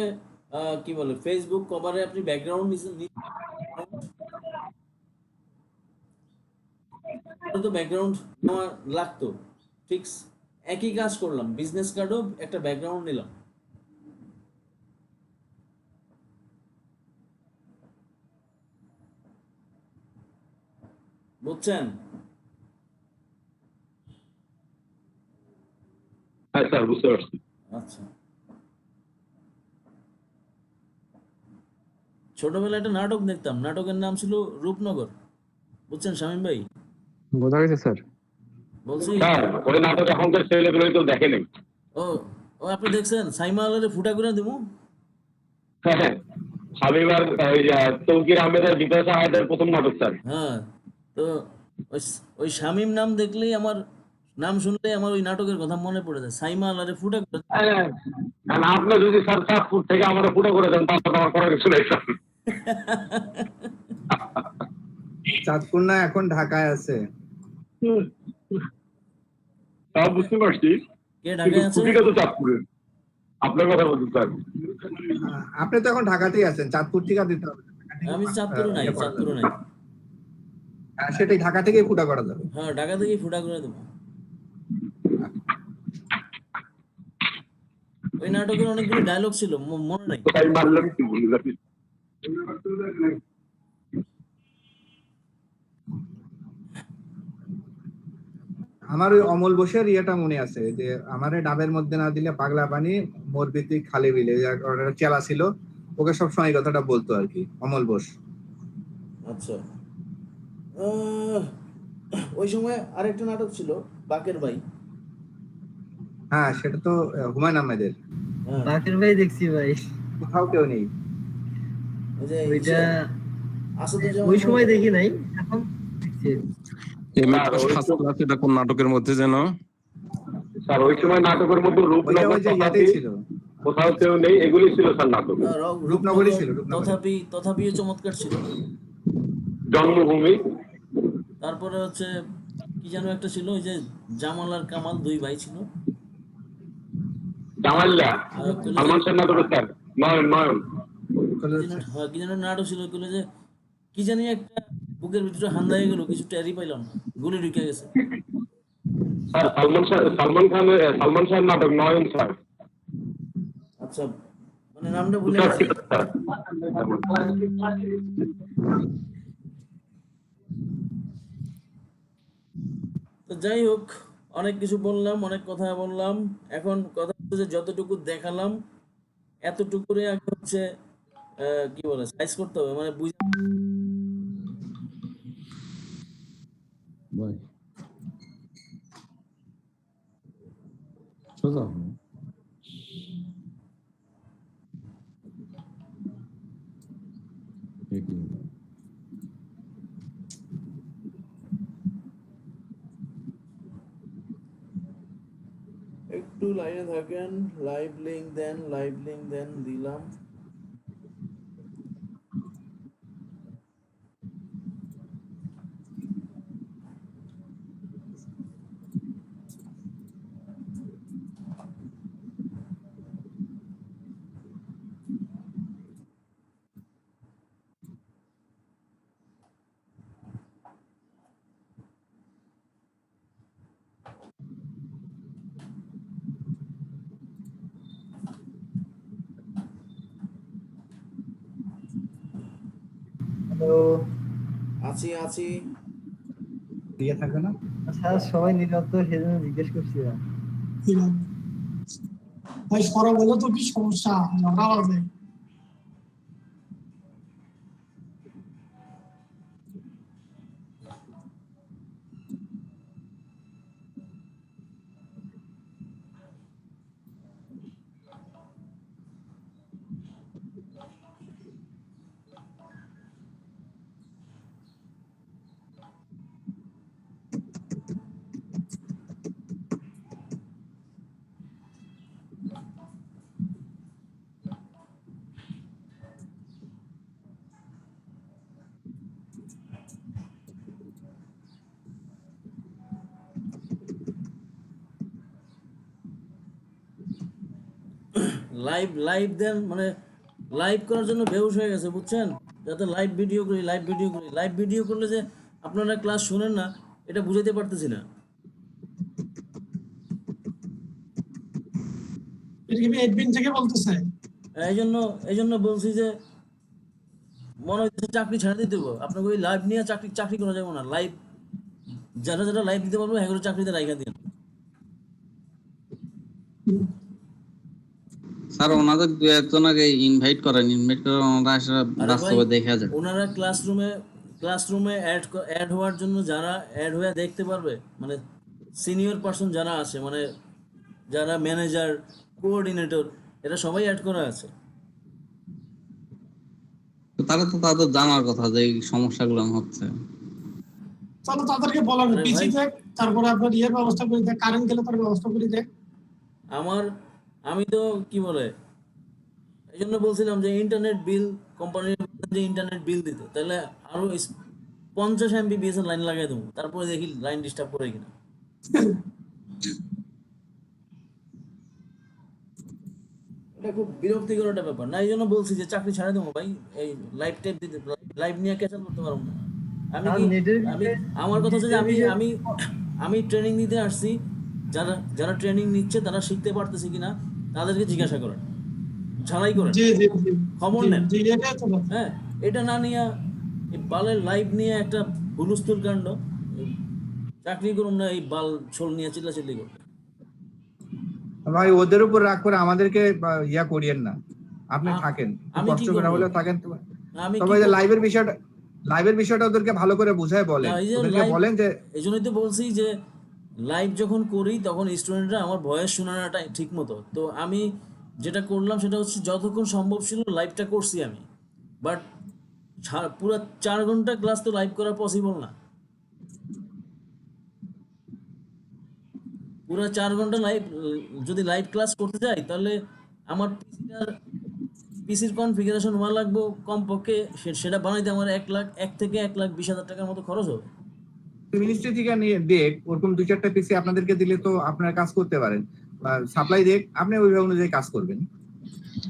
কি বলে ফেসবুক কভারে আপনি ব্যাকগ্রাউন্ড তো ব্যাকগ্রাউন্ড নেওয়া লাগতো, ঠিক একই কাজ করলাম, বিজনেস কার্ডও একটা ব্যাকগ্রাউন্ড নিলাম। বুঝছেন? হ্যাঁ স্যার বুঝতে পারছি। আচ্ছা, ছোটবেলায় একটা নাটক দেখতাম, নাটকের নাম ছিল রূপনগর। বুঝছেন শামীম ভাই? বোঝা গেছে স্যার। বলছি স্যার ওই নাটক এখনকার ছেলেগুলো কেউ দেখে নেই। ও ও আপনি দেখছেন? সাইমা আলারে ফুটা করে দিব। হ্যাঁ হ্যাঁ, শামীম আর ওই তৌকির আহমেদের বিকাশ আয়াতের প্রথম নাটক স্যার। হ্যাঁ, তো ওই শামীম নাম দেখলেই আমার, নাম শুনলেই আমার ওই নাটকের কথা মনে পড়ে যায়। সাইমা আলারে ফুটা করে হ্যাঁ, কারণ আপনি যদি স্যার চাঁদপুর থেকে আমার ফুটো করে দেন তাহলে তো আমার করার কিছু নেই স্যার। চাঁদপুর না এখন ঢাকায় আছে। তা বুঝতে পারছি, কে কিন্তু ঢাকায় আছে? ছুটিটা তো চাঁদপুরের। আপনার কথা বলছি স্যার। আপনি তো এখন ঢাকাতেই আছেন, চাঁদপুর থেকে দিতে হবে। আমি চাঁদপুরে নাই, চাঁদপুরে নাই। সেটাই, ঢাকা থেকেই ফুটা করা যাবে। হ্যাঁ, ঢাকা থেকেই ফুটা করে দেবো। ওই নাটকের অনেকগুলো ডায়লগ ছিল, মনে নাই। তাই মারলাম কি ভুলে যাচ্ছি। আমার ওই অমল বোসের ইয়েটা মনে আছে যে আমারে ডাবের মধ্যে না দিলে পাগলা পানি মরবি তুই খালি বিলে, ওটা চেলা ছিল, ওকে সবসময় এই কথাটা বলতো আর কি, অমল বোস। আচ্ছা, ওই সময় আরেকটা নাটক ছিল বাকের ভাই। হ্যাঁ, সেটা তো হুমায়ুন আহমেদের। হ্যাঁ, বাকের ভাই দেখছি ভাই, কোথাও কেউ নেই। ওই যে ওইটা আসাদুজ্জামান ওই সময় দেখি নাই, এখন দেখছি। ফার্স্ট ক্লাস, এটা কোন নাটকের মধ্যে যেন? স্যার ওই সময় নাটকের মধ্যে ওইটা রূপনগর ওই যে ইয়াতেই ছিল, কোথাও কেউ নেই, এগুলি ছিল স্যার নাটক। রূপনগরই ছিল, রূপনগরই। তথাপিও চমৎকার ছিল। জন্মভূমি, তারপরে হচ্ছে কি যেন একটা ছিল, ওই যে জামাল আর কামাল দুই ভাই ছিল। জামাল্লা, সালমান শাহ নাটকের স্যার, নয়ন নয়ন। কি যেন নাটক ছিল, ওগুলো যে কি জানি একটা বুকের ভিতরে হান্দা হয়ে গেল, কিছু টেরই পাইলাম না, গুলি ঢুকে গেছে। স্যার সালমান শাহের নাটক নয়ন স্যার। আচ্ছা, মানে নামটা ভুলে স্যার, গেছি। স্যার। তো যাই হোক, অনেক কিছু বললাম, অনেক কথা বললাম। এখন কথা হচ্ছে যে যতটুকু দেখালাম এতটুকুরে আগে হচ্ছে কি বলে সাইজ করতে হবে, মানে ভাই সোজা একটু লাইনে থাকেন। লাইভ লিংক দেন দিলাম। হ্যালো, আছি। ইয়ে থাকবে না? আচ্ছা, সবাই নিরন্ত, সেজন্য জিজ্ঞেস করছিলাম। ভাই সরব হলে তো কি সমস্যা, নটা বাজে। লাইভ দেন, মানে লাইভ করার জন্য বেহুশ হয়ে গেছে, বুঝছেন? যাতে লাইভ ভিডিও করি। লাইভ ভিডিও করলে যে আপনারা ক্লাস শুনেন না, এটা বুঝাইতে পারতেছি না। এটা কি এডমিন থেকে বলতেছে? এই জন্য বলছি যে মনে হচ্ছে চাকরি ছেড়ে দিতে দেবো আপনাকে। ওই লাইভ নিয়ে চাকরি করা যাবে না। লাইভ যারা লাইভ দিতে পারবো এগুলো চাকরিতে রাইখা দিন। স্যার ওনাদের দু একজন আগে ইনভাইট করেন, ওনারা আসলে বাস্তবে দেখা যায়। ওনারা ক্লাসরুমে অ্যাড হওয়ার জন্য যারা অ্যাড হয়ে দেখতে পারবে, মানে সিনিয়র পার্সন যারা আছে, মানে যারা ম্যানেজার, কোঅর্ডিনেটর, এরা সবাই অ্যাড করা আছে। তো তাহলে তো তাদের জানার কথা যে এই সমস্যাগুলো হচ্ছে। তাহলে তাদেরকে বলেন আরে পিসি ভাই, দেখ, তারপরে আপনার ইয়ের ব্যবস্থা করে দেখ, কারেন্ট গেলে তার ব্যবস্থা করে দেখ। আমি তো কি বলে এই জন্য বলছিলাম যে ইন্টারনেট বিল কোম্পানির যে ইন্টারনেট বিল দিতে, তাহলে আরো 50 MBPS এর লাইন লাগাই দেবো, তারপরে দেখি লাইন ডিস্টার্ব করে কিনা। এটা খুব বিরক্তিকর একটা ব্যাপার না, এই জন্য বলছি যে চাকরি ছাড়ে দেবো ভাই, এই লাইভ টাইপ দিতে, লাইভ নিয়ে ক্যাচাল করতে পারবো না। আমি আর কি নেটের আমি বিষয়ে আমার কথা হচ্ছে যে আমি বিষয়ে- আমি আমি ট্রেনিং দিতে আসছি, যারা যারা ট্রেনিং নিচ্ছে তারা শিখতে পারতেছে কিনা তাদেরকে জিজ্ঞাসা করেন, ঝালাই করেন, জি জি জি খবর জি, নেন। জি, এটাই তো কথা। হ্যাঁ, এটা না নিয়ে এই বালের লাইভ নিয়ে একটা হুলস্থুল কাণ্ড, এই চাকরি করুন না এই বাল ছোল নিয়ে চিল্লাচিল্লি করতে। ভাই ওদের উপর রাগ করে আমাদেরকে ইয়া করিয়েন না, আপনি আ- থাকেন, আমি কষ্ট কি করে করবো? হলেও থাকেন। আমি তবে কি এই যে করবো? লাইভের বিষয়টা ওদেরকে ভালো করে বুঝায় না, বলেন, এই যে ওদেরকে লাইভ, বলেন যে এই জন্যই তো বলছি যে লাইভ যখন করি তখন স্টুডেন্টরা আমার ভয়েস শোনে না ঠিক মতো। তো আমি যেটা করলাম সেটা হচ্ছে যতক্ষণ সম্ভব ছিল লাইভটা করছি আমি, বাট পুরো 4 ঘন্টা ক্লাস তো লাইভ করা পসিবল না। পুরো 4 ঘন্টা লাইভ যদি লাইভ ক্লাস করতে যাই তাহলে আমার পিসির কনফিগারেশন হওয়া লাগবে কমপক্ষে, সেটা বানাইতে আমার 1 থেকে 1,20,000 টাকার মতো খরচ হবে। মিনিস্ট্রি থেকে নিয়ে দেখ, ওরকম 2-4টা পিসি আপনাদেরকে দিলে তো আপনারা কাজ করতে পারেন, সাপ্লাই দেখ, আপনি ওই অনুযায়ী কাজ করবেন।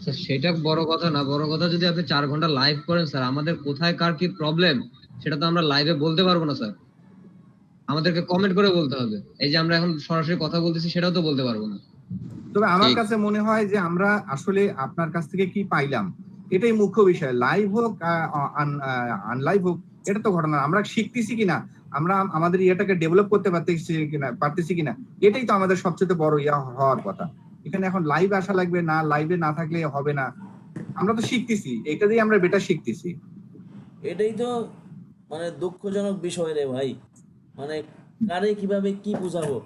স্যার সেটা বড় কথা না, বড় কথা যদি আপনি 4 ঘন্টা লাইভ করেন স্যার, আমাদের কোথায় কার কি প্রবলেম সেটা তো আমরা লাইভে বলতে পারবো না স্যার, আমাদেরকে কমেন্ট করে বলতে হবে। এই যে আমরা এখন সরাসরি কথা বলতেছি সেটাও তো বলতে পারবো না। তবে আমার ঠিক। কাছে মনে হয় যে আমরা আসলে আপনার কাছ থেকে কি পাইলাম এটাই মুখ্য বিষয়। লাইভ হোক আনলাইভ হোক, এটা তো ঘটনা, আমরা শিখতেছি কিনা, আমরা আমাদের ইয়েটাকে ডেভেলপ করতে পারতেছি কিনা, এটাই তো আমাদের সবচেয়ে বড় ইয়া হওয়ার কথা। এখানে এখন লাইভ আসা লাগবে না, লাইভে না থাকলে হবে না, আমরা তো শিখতেছি, এটা দিয়ে আমরা বেটার শিখতেছি। এটাই তো মানে দুঃখজনক বিষয় রে ভাই, মানে কারে কিভাবে কি বুঝাবো।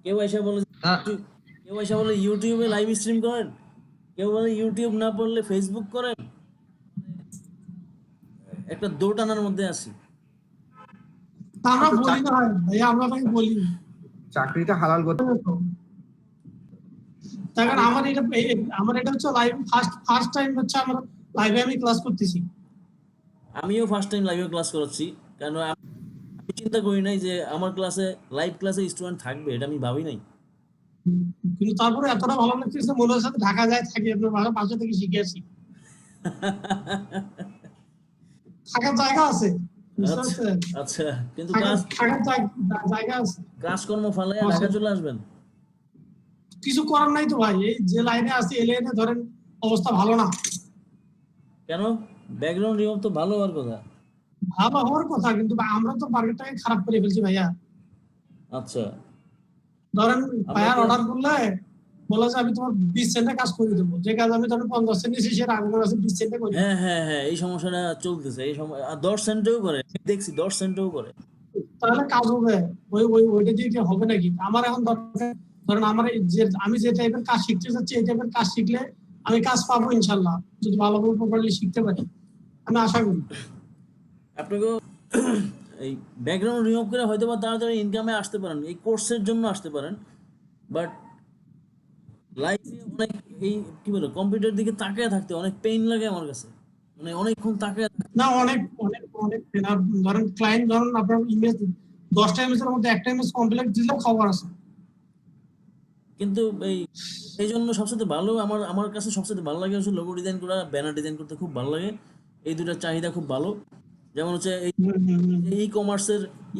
কেউ এসে বলে কেউ এসে বলে ইউটিউবে লাইভ স্ট্রিম করেন, কেউ বলে ইউটিউব না পড়লে ফেসবুক করেন, একটা দোটানার মধ্যে আছি। তা আমরা বলি না ভাইয়া, আমরা তাকে বলি চাকরিটা হালাল করতে তার কারণ আমার এটা হচ্ছে লাইভ ফার্স্ট টাইম হচ্ছে আমরা লাইভে আমি ক্লাস করতেছি। আমিও ফার্স্ট টাইম লাইভে ক্লাস করাচ্ছি, কেন আমি চিন্তা করি নাই যে আমার লাইভ ক্লাসে স্টুডেন্ট থাকবে, এটা আমি ভাবি নাই। কিন্তু তারপরে এতটা ভালো লাগতেছে, মনে হচ্ছে ঢাকা যায় থাকি, আপনার পাশে থেকে শিখে আসি, থাকার জায়গা আছে, বুঝতে পারছেন? আচ্ছা, কিন্তু থাকার জায়গা আছে, কাজকর্ম ফালাইয়া ঢাকা চলে আসবেন? কিছু করার নাই তো ভাই, এই যে লাইনে আছে এই লাইনে ধরেন অবস্থা ভালো না। কেন? ব্যাকগ্রাউন্ড রিমুভ তো ভালো হওয়ার কথা। ভালো হওয়ার কথা, কিন্তু আমরা তো মার্কেটটাকে খারাপ করে ফেলছি ভাইয়া। আচ্ছা, ধরেন ফায়ার অর্ডার করলে বলা যে আমি তোমার 20 সেন্টে কাজ করে দেবো, যে কাজ আমি ধরেন 50 সেন্ট নিয়েছি সেটা আগে আছে 20 সেন্টে করে। হ্যাঁ হ্যাঁ হ্যাঁ, এই সমস্যাটা চলতেছে এই সময়, আর 10 সেন্টেও করে, দেখছি 10 সেন্টেও করে। তাহলে কাজ হবে ওইটা দিয়ে কি হবে নাকি? আমার এখন দরকার ধরেন আমি যে টাইপের কাজ শিখতে চাচ্ছি এই টাইপের কাজ শিখলে আমি কাজ পাবো ইনশাল্লাহ, যদি ভালোভাবে প্রপারলি শিখতে পারি, আমি আশা করি। আপনাকেও এই ব্যাকগ্রাউন্ড রিমুভ করে হয়তো বা তাড়াতাড়ি ইনকামে আসতে পারেন, এই কোর্সের জন্য আসতে পারেন, বাট লাইফে অনেক এই কি বলে কম্পিউটার দিকে তাকিয়ে থাকতে অনেক পেইন লাগে আমার কাছে, মানে অনেকক্ষণ তাকিয়ে না অনেক অনেক অনেক ধরেন ক্লায়েন্ট ধরেন আপনার ইমেজ 10টা ইমেজের মধ্যে একটা ইমেজ কমপ্লিট দিলেও খবর আছে। কিন্তু এই জন্য সবচেয়ে ভালো আমার কাছে সবচেয়ে ভালো লাগে হচ্ছে লোগো ডিজাইন করা, ব্যানার ডিজাইন করতে খুব ভালো লাগে। এই দুটার চাহিদা খুব ভালো। যেমন হচ্ছে এই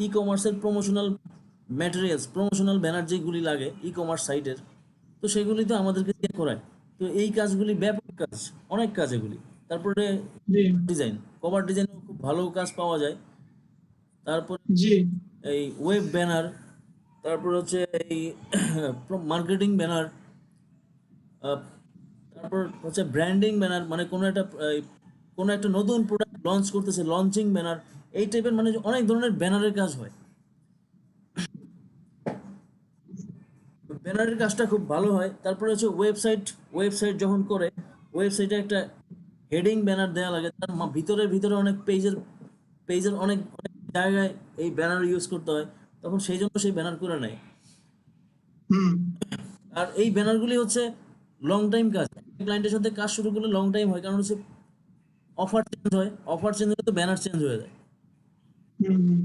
ই কমার্সের প্রমোশনাল ম্যাটেরিয়ালস, প্রমোশনাল ব্যানার যেগুলি লাগে ই কমার্স সাইটের, তো সেগুলি তো আমাদেরকে দিয়ে করায়। তো এই কাজগুলি ব্যাপক কাজ, অনেক কাজ এগুলি। তারপরে ডিজাইন, কভার ডিজাইনেও খুব ভালো কাজ পাওয়া যায়। তারপরে এই ওয়েব ব্যানার, তারপর হচ্ছে এই মার্কেটিং ব্যানার, তারপর হচ্ছে ব্র্যান্ডিং ব্যানার, মানে কোনো একটা নতুন প্রোডাক্ট লঞ্চ করতেছে লঞ্চিং ব্যানার, এই টাইপের মানে অনেক ধরনের ব্যানারের কাজ হয়। ব্যানারের কাজটা খুব ভালো হয়। তারপরে হচ্ছে ওয়েবসাইট যখন করে, ওয়েবসাইটে একটা হেডিং ব্যানার দেওয়া লাগে, তার ভিতরে ভিতরে অনেক পেজের অনেক অনেক জায়গায় এই ব্যানার ইউজ করতে হয়, তখন সেই জন্য সেই ব্যানার করে নেয়। হুম আর এই ব্যানারগুলি হচ্ছে লং টাইম কাজ, ক্লায়েন্টের সাথে কাজ শুরু করলে লং টাইম হয়, কারণ হচ্ছে অফার চেঞ্জ হয়, অফার চেঞ্জ হলে তো ব্যানার চেঞ্জ হয়ে যায়। হুম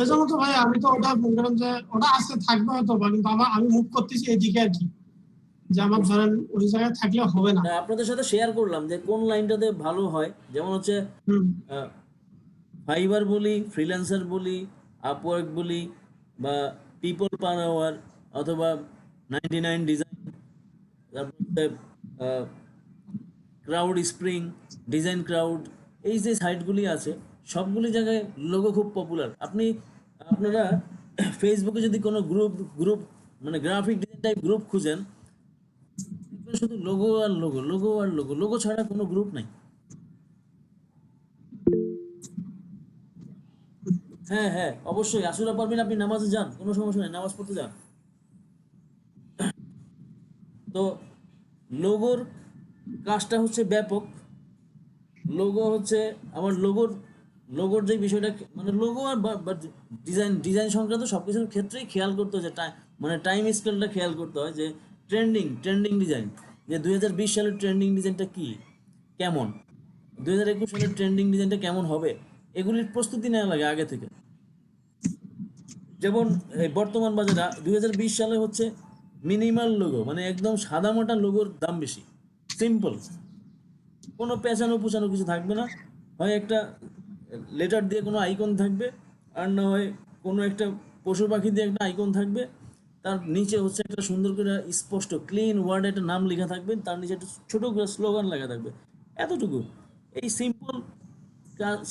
এই জন্য তো ভাই আমি তো ওটা বললাম যে ওটা আজকে থাকবে হয়তো বা, কিন্তু আমি মুভ করতেছি এইদিকে আর কি, যে আমার ধরেন ওই জায়গায় থাকলে হবে না। না, আপনাদের সাথে শেয়ার করলাম যে কোন লাইনটাতে ভালো হয়, যেমন হচ্ছে হুম ফাইবার বলি, ফ্রিল্যান্সার বলি, আপওয়ার্ক বলি, বা পিপল পার আওয়ার, অথবা 99 ডিজাইন, তারপরে ক্রাউড স্প্রিং, ডিজাইন ক্রাউড, এই যে সাইটগুলি আছে সবগুলি জায়গায় লোগো খুব পপুলার। আপনারা ফেসবুকে যদি কোনো গ্রুপ মানে গ্রাফিক ডিজাইন টাইপ গ্রুপ খুঁজেন, দেখবেন শুধু লোগো আর লোগো, লোগো আর লোগো, লোগো ছাড়া কোনো গ্রুপ নাই। হ্যাঁ হ্যাঁ, অবশ্যই আসলে পারবেন, আপনি নামাজে যান, কোনো সমস্যা নেই, নামাজ পড়তে যান। তো লোগোর কাজটা হচ্ছে ব্যাপক। লোগো হচ্ছে আমার লোগোর যে বিষয়টা, মানে লোগো আর ডিজাইন সংক্রান্ত সব কিছুর ক্ষেত্রেই খেয়াল করতে হয় যে মানে টাইম স্কেলটা খেয়াল করতে হয়, যে ট্রেন্ডিং ডিজাইন, যে 2020 সালের ট্রেন্ডিং ডিজাইনটা কি, কেমন, 2021 সালের ট্রেন্ডিং ডিজাইনটা কেমন হবে, এগুলির প্রস্তুতি নেওয়া লাগে আগে থেকে। যেমন এই বর্তমান বাজারে 2020 সালে হচ্ছে মিনিমাল লোগো, মানে একদম সাদামাটা লোগোর দাম বেশি, সিম্পল, কোনো পেঁচানো পুচানো কিছু থাকবে না, হয় একটা লেটার দিয়ে কোনো আইকন থাকবে, আর না হয় কোনো একটা পশু পাখি দিয়ে একটা আইকন থাকবে, তার নিচে হচ্ছে একটা সুন্দর করে স্পষ্ট ক্লিন ওয়ার্ডে একটা নাম লেখা থাকবে, তার নিচে একটা ছোট করে স্লোগান লেখা থাকবে, এতটুকু। এই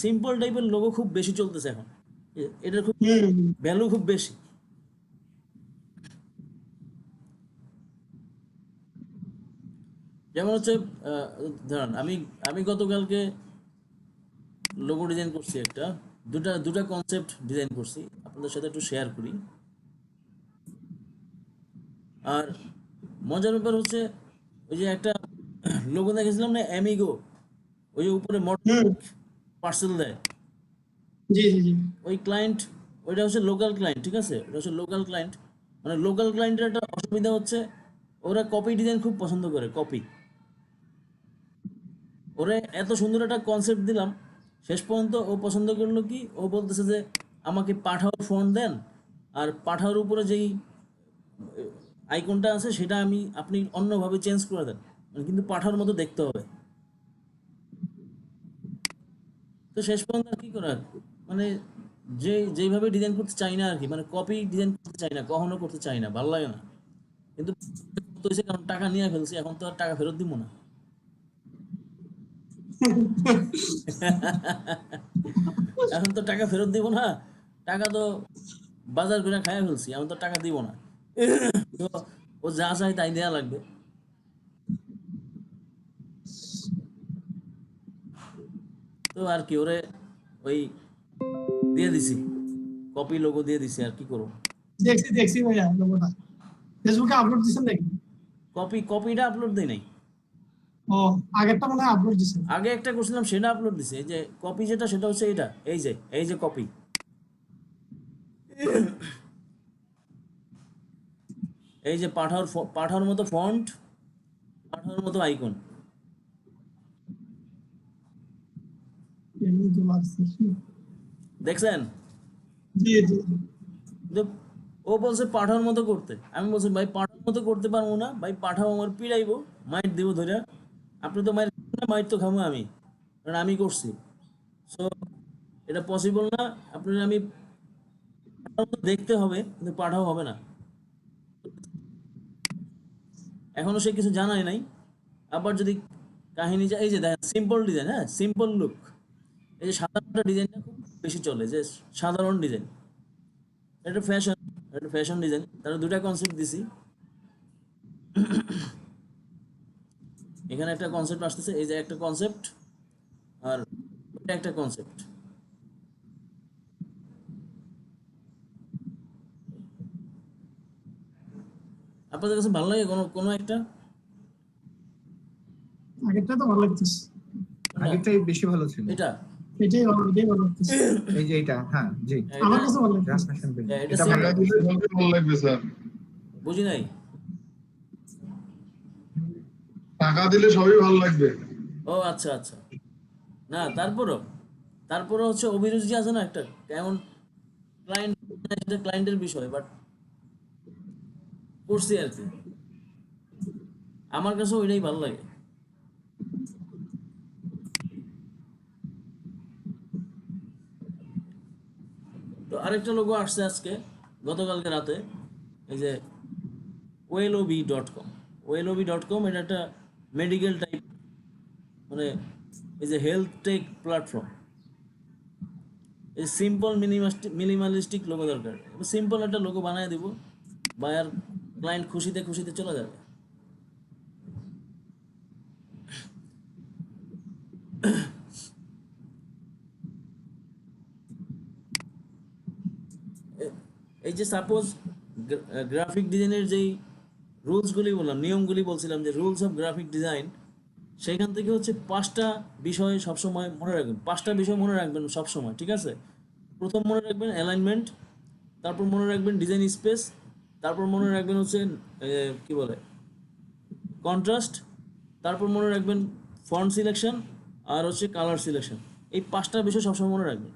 সিম্পল টাইপের লোগো খুব বেশি চলতেছে এখন, এটার খুব ভ্যালু খুব বেশি। যেমন হচ্ছে ধরেন আমি গতকালকে লোগো ডিজাইন করছি, দুটা কনসেপ্ট ডিজাইন করছি, আপনাদের সাথে একটু শেয়ার করি। আর মজার ব্যাপার হচ্ছে ওই যে একটা লোগো দেখেছিলাম না, অ্যামিগো, ওই যে উপরে পার্সেল দেয়, জি জি জি ওই ক্লায়েন্ট, ওইটা হচ্ছে লোকাল ক্লায়েন্ট, ঠিক আছে, ওটা হচ্ছে লোকাল ক্লায়েন্ট। মানে লোকাল ক্লায়েন্টের একটা অসুবিধা হচ্ছে, ওরা কপি ডিজাইন খুব পছন্দ করে, কপি। ওরে এত সুন্দর একটা কনসেপ্ট দিলাম, শেষ পর্যন্ত ও পছন্দ করলো কি, ও বলতেছে যে আমাকে পাঠাওয়ার ফন্ট দেন, আর পাঠাওয়ার উপরে যেই আইকনটা আছে সেটা আপনি অন্যভাবে চেঞ্জ করে দেন, মানে কিন্তু পাঠাওয়ার মতো দেখতে হবে। তো শেষ পর্যন্ত আর কি করার, মানে যেইভাবে ডিজাইন করতে চাই না আর কি, মানে কপি ডিজাইন করতে চাই না, কখনো করতে চাই না, ভালো লাগে না। কিন্তু কারণ টাকা নিয়ে ফেলছি, এখন তো আর টাকা ফেরত দিব না। এখন তো টাকা ফেরত দিব না, টাকা তো বাজার করে খাইয়া ফেলছি, এখন তো টাকা দিব না। তো ও যা চাই তাই দেয়া লাগবে। তো আর কি, ওরে ওই দিয়ে দিছি, কপি লোগো দিয়ে দিছি, আর কি করবো। দেখছি ভাইয়া লোগোটা ফেসবুকে আপলোড দিছেন নাকি? কপিটা আপলোড দেই নাই, ও আগেরটা মনে হয় আপলোড দিছেন। আগে একটা করছিলাম সেটা আপলোড দিছি। এই যে কপি যেটা, সেটা হচ্ছে এটা, এই যে কপি, এই যে পাঠার মতো ফন্ট, পাঠার মতো আইকন, দেখছেন? জি জি ও বলছে পাঠার মতো করতে, আমি বলছি ভাই পাঠার মতো করতে পারবো না ভাই, পাঠাও আমার পিড়াইবো, মাইট দিব ধরে, আপনি তো মাইট তো খামো আমি, কারণ আমি করছি। সো এটা পসিবল না, আপনার আমি দেখতে হবে কিন্তু পাঠাও হবে না। এখনো সে কিছু জানাই নাই। আবার যদি কাহিনী এই যে দেখেন সিম্পল ডিজাইন, হ্যাঁ সিম্পল লুক, এই যে সাধারণ ডিজাইনটা খুব বেশি চলে, যে সাধারণ ডিজাইন, এটা ফ্যাশন ডিজাইন। তারা দুটা কনসেপ্ট দিছি, এখানে একটা কনসেপ্ট আসতেছে, এই যে একটা কনসেপ্ট, আর এটা একটা কনসেপ্ট। আপনাদের কাছে ভালো লাগে কোনো একটা? আগেরটা তো ভালো লাগতেছে, আগেরটাই বেশি ভালো ছিল। এটা এটাই ভালো লাগতেছে। এই যে এটা, হ্যাঁ জি, আমার কাছে ভালো লাগতেছে। ট্রান্সমিশন বিল এটা এটা ভালো same- লাগছে। ভালো লাগবে স্যার, বুঝি নাই। টাকা দিলে সবই ভালো লাগবে। ও আচ্ছা আচ্ছা, না তারপরও হচ্ছে অভিরুচি আছে না একটা, কেমন ক্লায়েন্ট, সেটা ক্লায়েন্টের বিষয়, বাট করছি আর কি, আমার কাছে ওইটাই ভালো লাগে। তো আরেকটা লোগো আসছে আজকে, গতকালকে রাতে, এই যে ওয়েলওবি.com। ওয়েলওবি.com এটা একটা মেডিকেল টাইপ, মানে এই যে হেলথ টেক প্ল্যাটফর্ম। এই সিম্পল মিনিমালিস্টিক লোগো দরকার, সিম্পল একটা লোগো বানিয়ে দিব, বায়ার ক্লায়েন্ট খুশিতে খুশিতে চলে যাবে। এই যে সাপোজ গ্রাফিক ডিজাইনের যেই রুলসগুলি বললাম, নিয়মগুলি বলছিলাম, যে রুলস অফ গ্রাফিক ডিজাইন, সেখান থেকে হচ্ছে 5টা বিষয় সবসময় মনে রাখবেন, 5টা বিষয় মনে রাখবেন সবসময়, ঠিক আছে? প্রথম মনে রাখবেন অ্যালাইনমেন্ট, তারপর মনে রাখবেন ডিজাইন স্পেস, তারপর মনে রাখবেন হচ্ছে কি বলে কন্ট্রাস্ট, তারপর মনে রাখবেন ফন্ট সিলেকশন, আর হচ্ছে কালার সিলেকশন। এই 5টা বিষয় সবসময় মনে রাখবেন।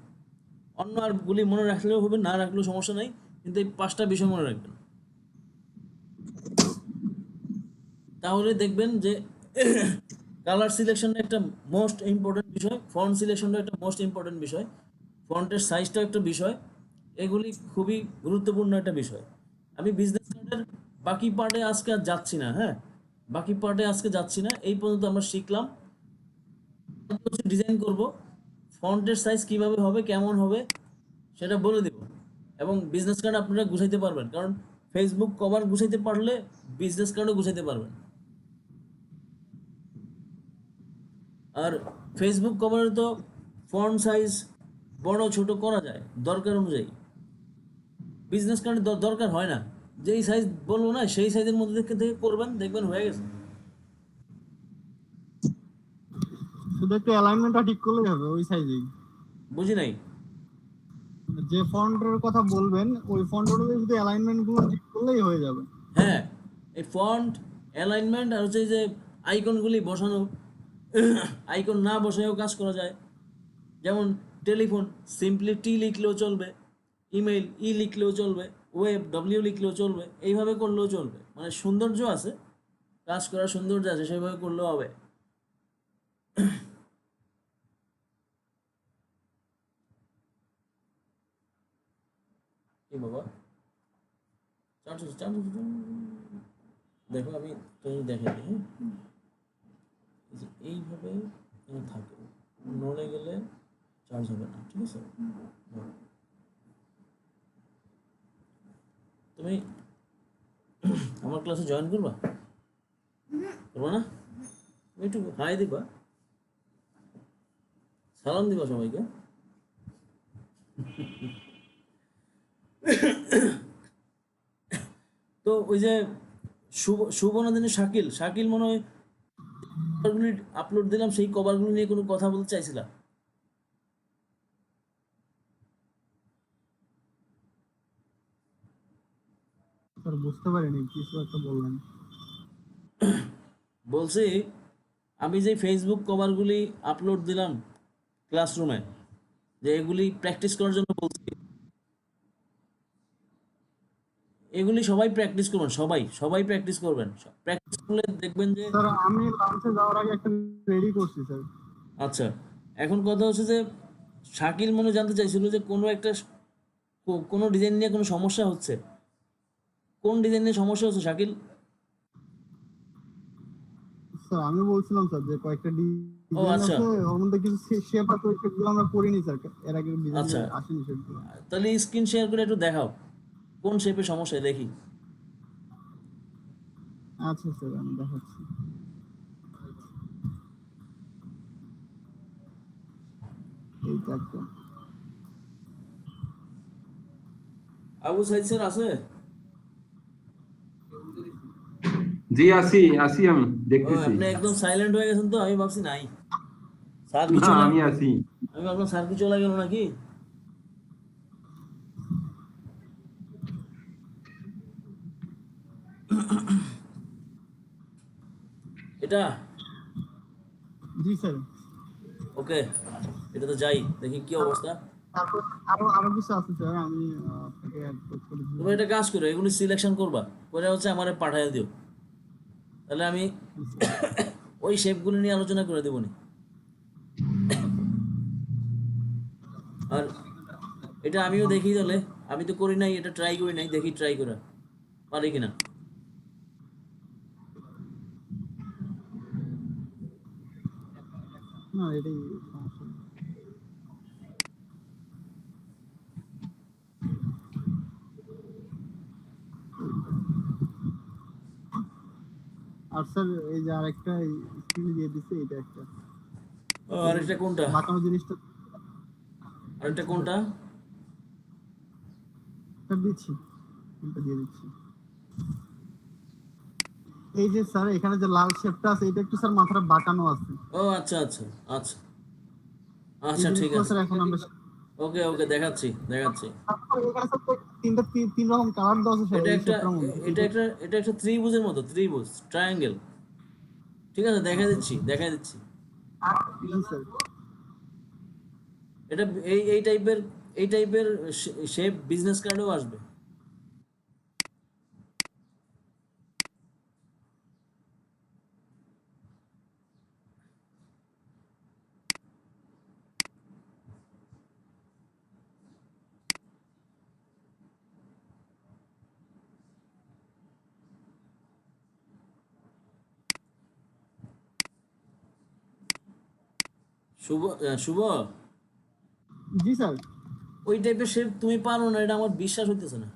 অন্য আরগুলি মনে রাখলেও হবে, না রাখলেও সমস্যা নাই, কিন্তু এই 5টা বিষয় মনে রাখবেন। তাহলে দেখবেন যে কালার সিলেকশনটা একটা মোস্ট ইম্পর্টেন্ট বিষয়, ফন্ট সিলেকশনটা একটা মোস্ট ইম্পর্টেন্ট বিষয়, ফন্টের সাইজটা একটা বিষয়, এগুলি খুবই গুরুত্বপূর্ণ একটা বিষয়। আমি বিজনেস কার্ডের বাকি পার্টে আজকে আর যাচ্ছি না, হ্যাঁ, বাকি পার্টে আজকে যাচ্ছি না, এই পর্যন্ত আমরা শিখলাম। ডিজাইন করব, ফন্টের সাইজ কিভাবে হবে, কেমন হবে সেটা বলে দেব, এবং বিজনেস কার্ড আপনারা গুছাইতে পারবেন, কারণ ফেসবুক কভার গুছাইতে পারলে বিজনেস কার্ডও গুছাইতে পারবেন। আর ফেসবুক কভারে তো ফন্ট সাইজ বড় ছোট করা যায় দরকার অনুযায়ী, বিজনেস কার্ডে দরকার হয় না, যেই সাইজ বলবো না সেই সাইজের মধ্যে থেকে করবেন, দেখবেন হয়ে গেছে। শুধু একটু অ্যালাইনমেন্টটা ঠিক করলেই হবে ওই সাইজেই। বুঝি নাই। যে ফন্টের কথা বলবেন ওই ফন্ট অনুযায়ী শুধু অ্যালাইনমেন্ট গুলো ঠিক করলেই হয়ে যাবে। হ্যাঁ, এই ফন্ট অ্যালাইনমেন্ট আর হচ্ছে যে আইকনগুলি বসানো, আইকন না বসায়ও কাজ করা যায়। যেমন টেলিফোন সিম্পলি টি লিখলেও চলবে, ইমেইল ই লিখলেও চলবে, ওয়েব ডব্লিউ লিখলেও চলবে, এইভাবে করলেও চলবে। মানে সৌন্দর্য আছে, কাজ করার সৌন্দর্য আছে, সেইভাবে করলেও হবে। কি বাবা, দেখো আমি তুমি দেখে দিই, হ্যাঁ, এই যে এইভাবে থাকে, নড়ে গেলে চার্জ হবে না, ঠিক আছে? তুমি আমার ক্লাসে জয়েন করবা না? তুমি একটু হাই দিবা, সালাম দিবা সবাইকে। তো ওই যে সুবর্ণদিনী শাকিল মনে হয় আপলোড দিলাম, সেই কভারগুলো নিয়ে কোনো কথা বলতে চাইছিলাম। স্যার বুঝতে পারিনি, কিছু একটা বললেন। বলছি আমি যে ফেসবুক কভারগুলি আপলোড দিলাম ক্লাসরুমে, যে এগুলি প্র্যাকটিস করার জন্য বলছি, এগুলি সবাই প্র্যাকটিস করবেন, সবাই প্র্যাকটিস করবেন। প্র্যাকটিস করলে দেখবেন যে স্যার আমি লাঞ্চে যাওয়ার আগে একটা রেডি করছি স্যার। আচ্ছা, এখন কথা হচ্ছে যে শাকিল মনে জানতে চাইছিল যে কোনো ডিজাইন নিয়ে কোনো সমস্যা হচ্ছে, কোন ডিজাইন নিয়ে সমস্যা হচ্ছে শাকিল? স্যার আমি বলছিলাম স্যার যে কয়েকটা ও আচ্ছা, আছে, ওর মধ্যে কিছু শেপ আছে, সেগুলো আমরা করিনি স্যার, এর আগে ডিজাইন আচ্ছা, আসেনি সেগুলো। তাহলে স্ক্রিন শেয়ার করে একটু দেখাও কোন শেপে সমস্যা, দেখি। আচ্ছা স্যার আমি দেখাচ্ছি। এইটা একটা আবু সাইদ স্যার আছে? জি আসি আসি আমি ও দেখতেছি। আপনি একদম সাইলেন্ট হয়ে গেছেন, তো আমি ভাবছি নাই স্যার কি না চলে, আমি আসি। আমি ভাবলাম স্যার কি চলে গেল নাকি। এটা জি স্যার। ওকে, এটা তো যাই দেখি কি অবস্থা। তারপর আরো আরো কিছু আছে স্যার, আমি আপনাকে অ্যাড করে তুমি দিই। একটা কাজ করো, এগুলি সিলেকশন করবা, করে হচ্ছে আমারে পাঠিয়ে দিও, তাহলে আমি ওই শেপগুলি নিয়ে আলোচনা করে দেবো নি। আর এটা আমিও দেখি তাহলে, আমি তো করি নাই, এটা ট্রাই করি নাই, দেখি ট্রাই করা পারি কিনা। না এটাই সমস্যা। আর স্যার এই যে আরেকটা স্ক্রিনে দিয়ে দিচ্ছে, এটা একটা ও আরেকটা কোনটা, বাঁকানো জিনিসটা। আরেকটা কোনটা? স্যার দিচ্ছি, এটা দিয়ে দিচ্ছি। এই যে স্যার এখানে যে লাল শেপটা আছে, এটা একটু স্যার মাথাটা বাঁকানো আছে। ও আচ্ছা আচ্ছা আচ্ছা এই আচ্ছা, ঠিক জিনিসগুলো আছে, স্যার এখন আমরা ওকে ওকে, দেখাচ্ছি দেখাচ্ছি। এখানে স্যার তিন রকম কালার দেওয়া আছে স্যার এটা এই একটা, শেপটার মধ্যে। এটা একটা ত্রিভুজের মতো, ত্রিভুজ, ট্রায়াঙ্গেল। ঠিক আছে, দেখা দিচ্ছি দেখা দিচ্ছি। জি স্যার। এটা এই টাইপের শেপ বিজনেস কার্ডেও আসবে। শুভ, শুভ, জি স্যার। ওই টাইপের শেপ তুমি পারো না, এটা আমার বিশ্বাস হইতেছে না।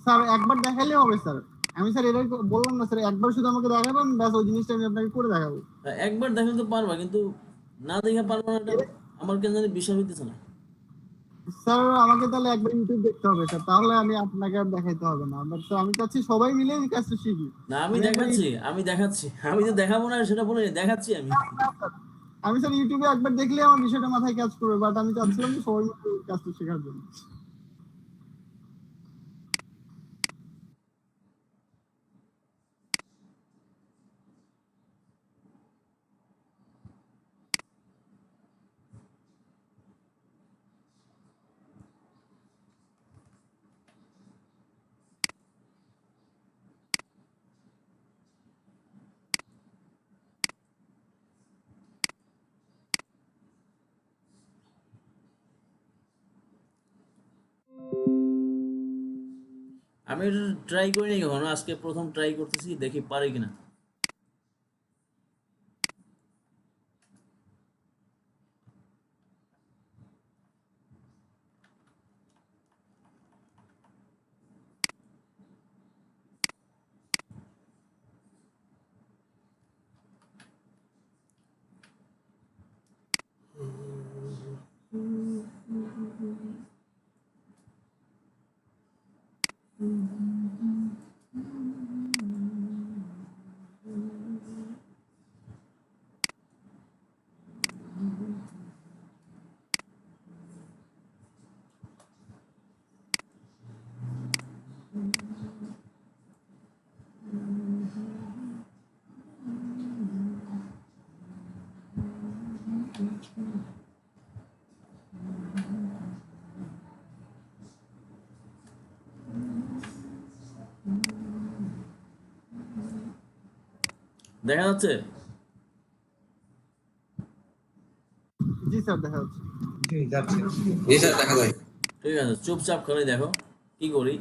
স্যার একবার দেখালে হবে স্যার। আমি স্যার এটা বললাম না স্যার, একবার শুধু আমাকে দেখাবেন, ব্যাস ওই জিনিসটা আমি আপনাকে করে দেখাবো। একবার দেখলে তো পারবা, কিন্তু না দেখে পারবা না, এটা আমার কেন জানি বিশ্বাস হইতেছে না। স্যার আমাকে তাহলে একবার ইউটিউব দেখতে হবে স্যার, তাহলে আমি আপনাকে আর দেখাইতে হবে না। বাট স্যার আমি চাচ্ছি সবাই মিলে এই কাজটা শিখি। না আমি আমি একবার দেখাচ্ছি, আমি দেখাচ্ছি, আমি তো দেখাবো না সেটা বলে দেখাচ্ছি আমি। আমি স্যার ইউটিউবে একবার দেখলে আমার বিষয়টা মাথায় কাজ করবে, বাট আমি চাচ্ছিলাম যে সবাই মিলে এই কাজটা শেখার জন্য। আমি এটা ট্রাই করিনি কখনো, আজকে প্রথম ট্রাই করতেছি, দেখি পারি কিনা। দেখা যাচ্ছে? জি স্যার দেখা যাচ্ছে। জি যাচ্ছে। জি স্যার, দেখা যায়। ঠিক আছে, চুপচাপ করে দেখো কি করি।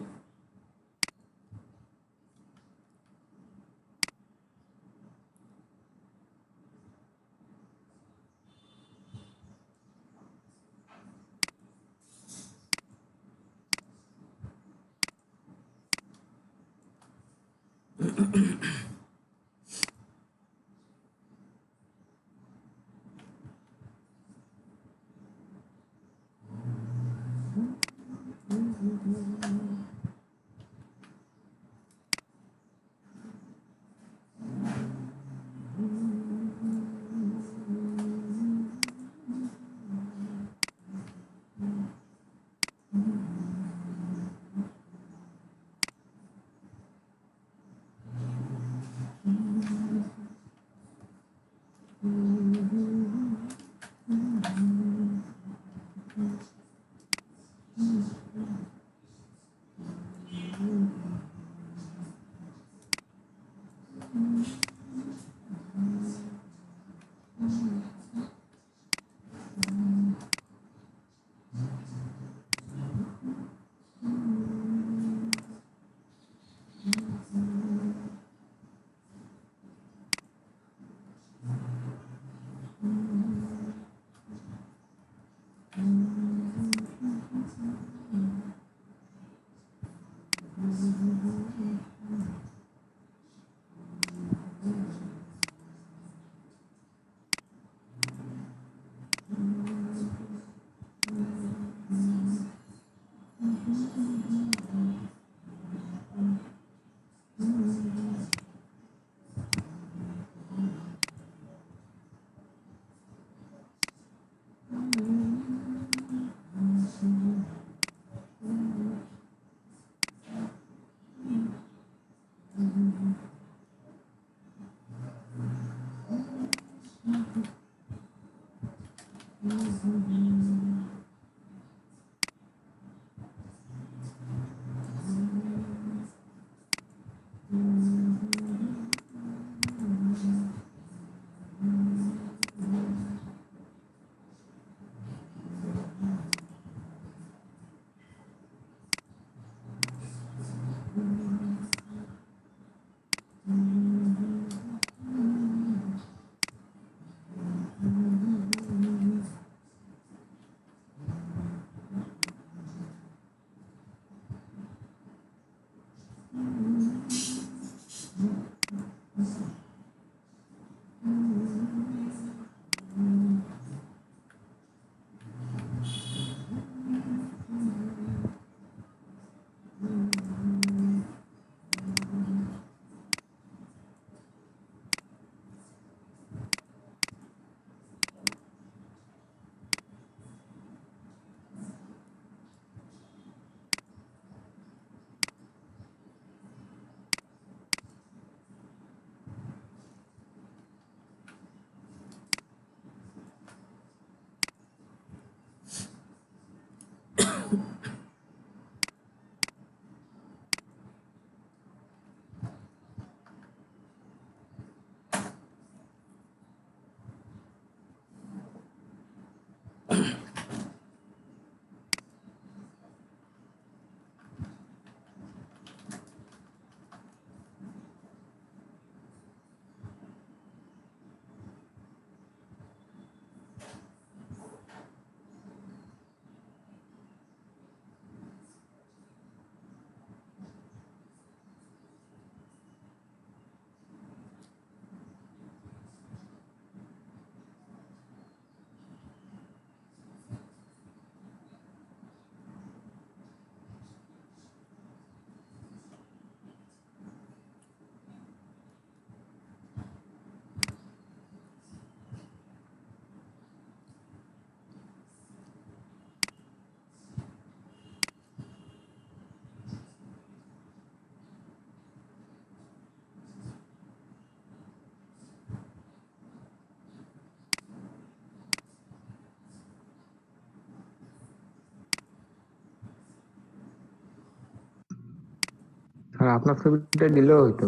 আর আপনার ছবিটা দিলেও হইতো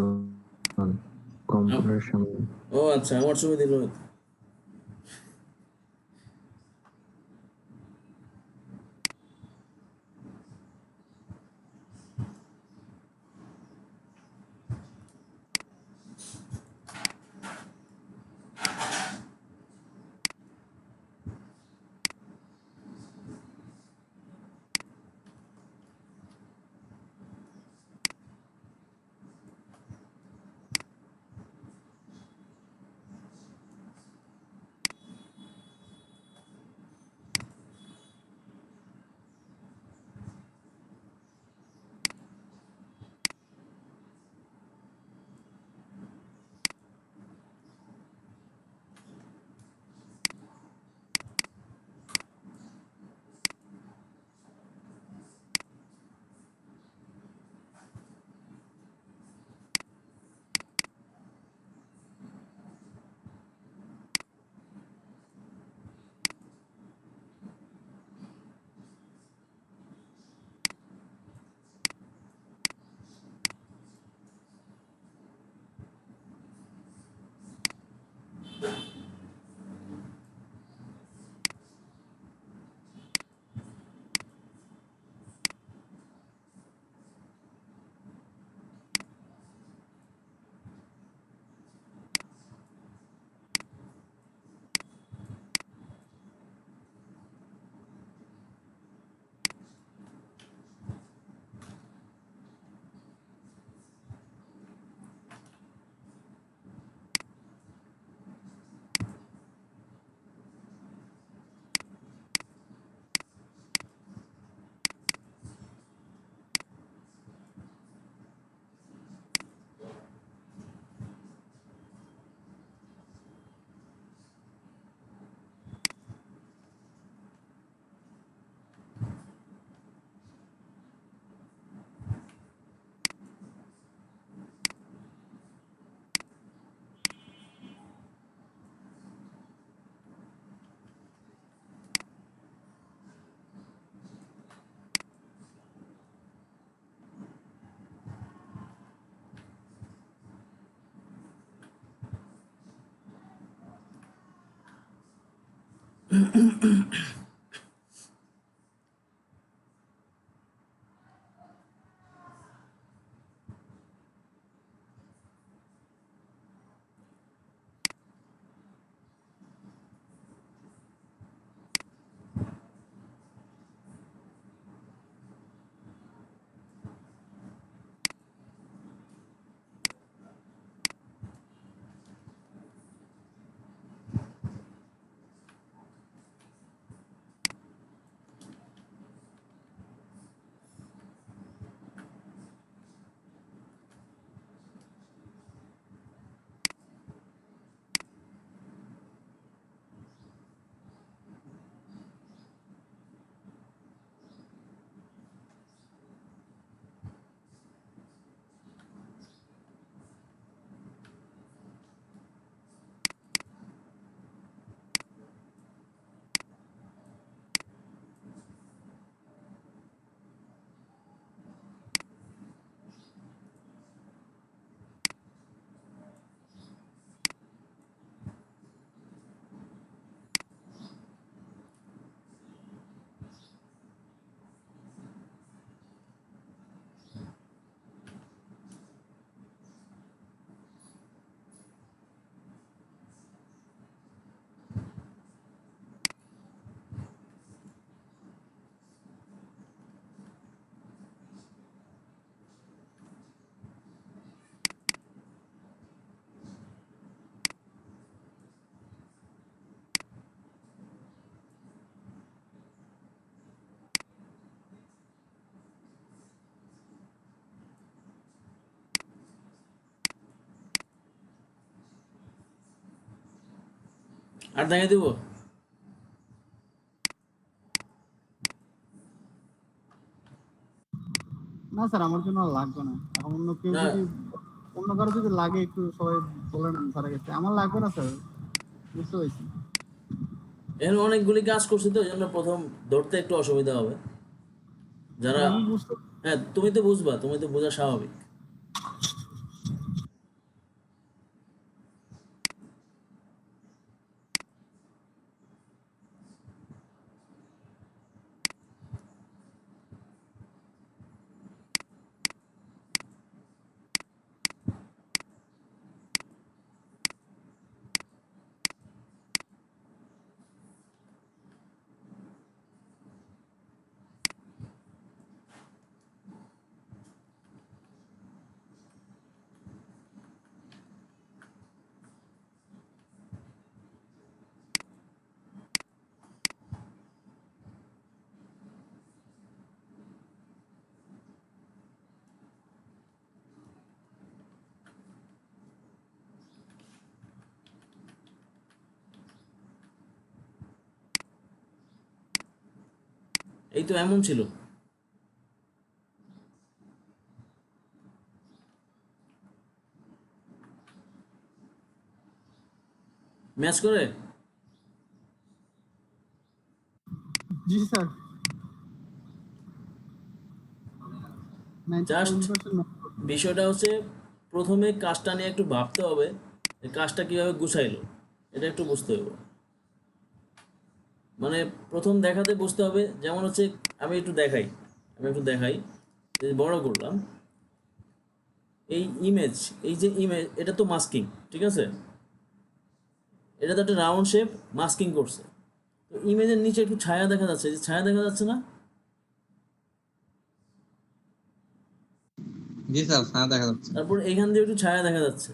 কম্পিউটারের সামনে। ও আচ্ছা, আমার ছবি দিল। আর দেখাই দেবো? না স্যার, আমার জন্য আর লাগবে না। এখন অন্য কেউ না। যদি, অন্য কারো যদি লাগে একটু সবাই বলে নেন স্যারের কাছে। আমার লাগবে না স্যার, বুঝতে পারছি। এখানে অনেকগুলি কাজ করছি তো, এই জন্য প্রথম ধরতে একটু অসুবিধা হবে যারা। আমি বুঝতে, হ্যাঁ, তুমি তো বুঝবা, তুমি তো বোঝা স্বাভাবিক। এই তো এমন ছিল। ম্যাচ করে জি স্যার, Just 97% বিষয়টা হচ্ছে প্রথমে কাজটা নিয়ে একটু ভাবতে হবে, যে কাজটা কিভাবে গুছাইলো এটা একটু বুঝতে হবে। মানে প্রথম দেখাতে বুঝতে হবে। যেমন হচ্ছে আমি একটু দেখাই, যে বড় করলাম এই ইমেজ, এই যে ইমেজ, এটা তো মাস্কিং, ঠিক আছে? এটা তো একটা রাউন্ড শেপ, মাস্কিং করছে। তো ইমেজের নিচে একটু ছায়া দেখা যাচ্ছে, যে ছায়া দেখা যাচ্ছে না? জি স্যার, হ্যাঁ দেখা যাচ্ছে। তারপর এখান দিয়ে একটু ছায়া দেখা যাচ্ছে।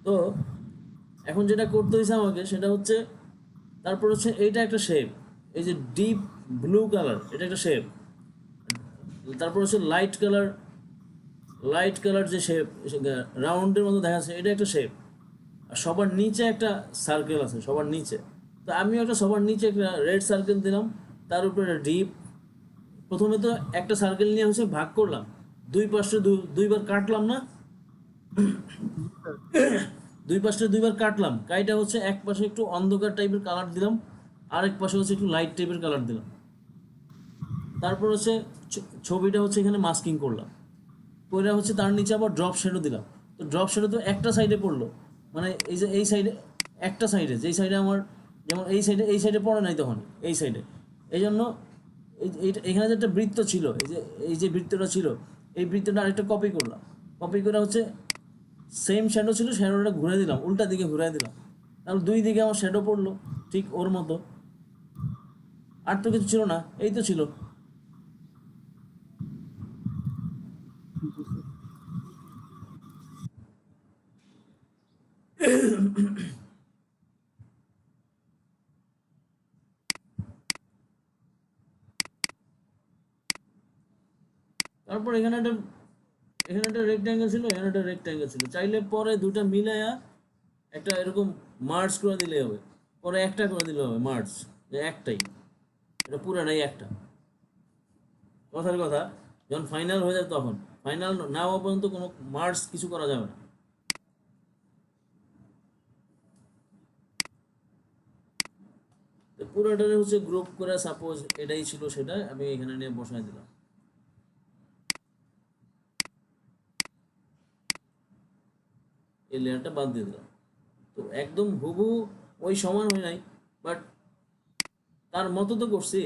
তো এখন যেটা করতে হয়েছে আমাকে, সেটা হচ্ছে, তারপর হচ্ছে এইটা একটা শেপ, এই যে ডিপ ব্লু কালার, এটা একটা শেপ। তারপর হচ্ছে লাইট কালার যে শেপ, রাউন্ডের মতো দেখা যাচ্ছে, এটা একটা শেপ। আর সবার নিচে একটা সার্কেল আছে, সবার নিচে। তো আমি একটা সবার নিচে একটা রেড সার্কেল দিলাম, তার উপরে ডিপ। প্রথমে তো একটা সার্কেল নিয়ে হচ্ছে ভাগ করলাম, দুই পাশে দুইবার কাটলাম না, দুই পাশে দুইবার কাটলাম। কাইটা হচ্ছে এক পাশে একটু অন্ধকার টাইপের কালার দিলাম, আরেক পাশে হচ্ছে একটু লাইট টাইপের কালার দিলাম। তারপর হচ্ছে ছবিটা হচ্ছে এখানে মাস্কিং করলাম, করে হচ্ছে তার নিচে আবার ড্রপ শেডও দিলাম। তো ড্রপ শেডও তো একটা সাইডে পড়লো, মানে এই যে এই সাইডে একটা সাইডে, যেই সাইডে আমার যেমন এই সাইডে পড়ে নাই তখন, এই সাইডে, এই জন্য এখানে যে একটা বৃত্ত ছিল, এই যে বৃত্তটা ছিল, এই বৃত্তটা আরেকটা কপি করলাম, কপি করে হচ্ছে সেম শ্যাডো ছিল, শ্যাডোটা ঘুরে দিলাম, উল্টা দিকে ঘুরে দিলাম, তাহলে দুই দিকে আমার শ্যাডো পড়লো ঠিক ওর মতো। আর তো কিছু ছিল না, এই তো ছিল। তারপর এখানে একটা রেক্ট্যাঙ্গেল ছিল, এখানে একটা রেক্ট্যাঙ্গেল ছিল, চাইলে পরে দুটা মিলাইয়া একটা এরকম মার্জ করে দিলে হবে, পরে একটা করে দিলে হবে মার্জ, যে একটাই, এটা পুরাটাই একটা। কথার কথা, যখন ফাইনাল হয়ে যায় তখন, ফাইনাল না হওয়া পর্যন্ত কোনো মার্জ কিছু করা যাবে না। পুরোটারে হচ্ছে গ্রুপ করে, সাপোজ এটাই ছিল সেটা, আমি এখানে নিয়ে বসাই দিলাম, এই লেয়ারটা বাদ দিয়ে দিলাম। তো একদম হুবহু ওই সমান হয় নাই, বাট তার মতো তো করছি।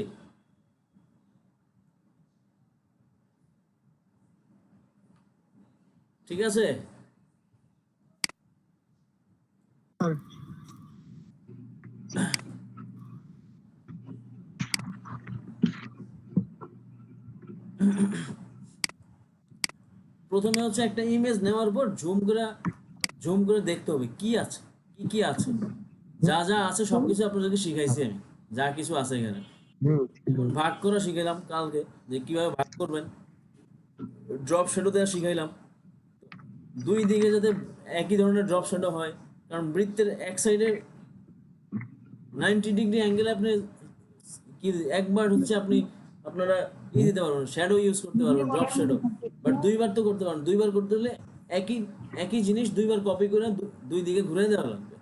ঠিক আছে, প্রথমে হচ্ছে একটা ইমেজ নেওয়ার পর ঝুম করে দেখতে হবে কি আছে, কি আছে, যা যা আছে সবকিছু আপনাদেরকে শিখাইছি আমি, যা কিছু আছে এখানে। ভাগ করা শিখাইলাম কালকে, যে কিভাবে ভাগ করবেন, ড্রপ শ্যাডো দেওয়া শিখাইলাম, দুই দিকে যাতে একই ধরনের ড্রপ শ্যাডো হয়, কারণ বৃত্তের এক সাইডে 90 ডিগ্রি অ্যাঙ্গেলে আপনি কি একবার হচ্ছে আপনারা দিতে পারবেন, শ্যাডো ইউজ করতে পারবেন, ড্রপ শ্যাডো, বাট দুইবার তো করতে পারবেন। দুইবার করতে হলে একই জিনিস দুইবার কপি করে দুই দিকে ঘুরে দেওয়া লাগবে।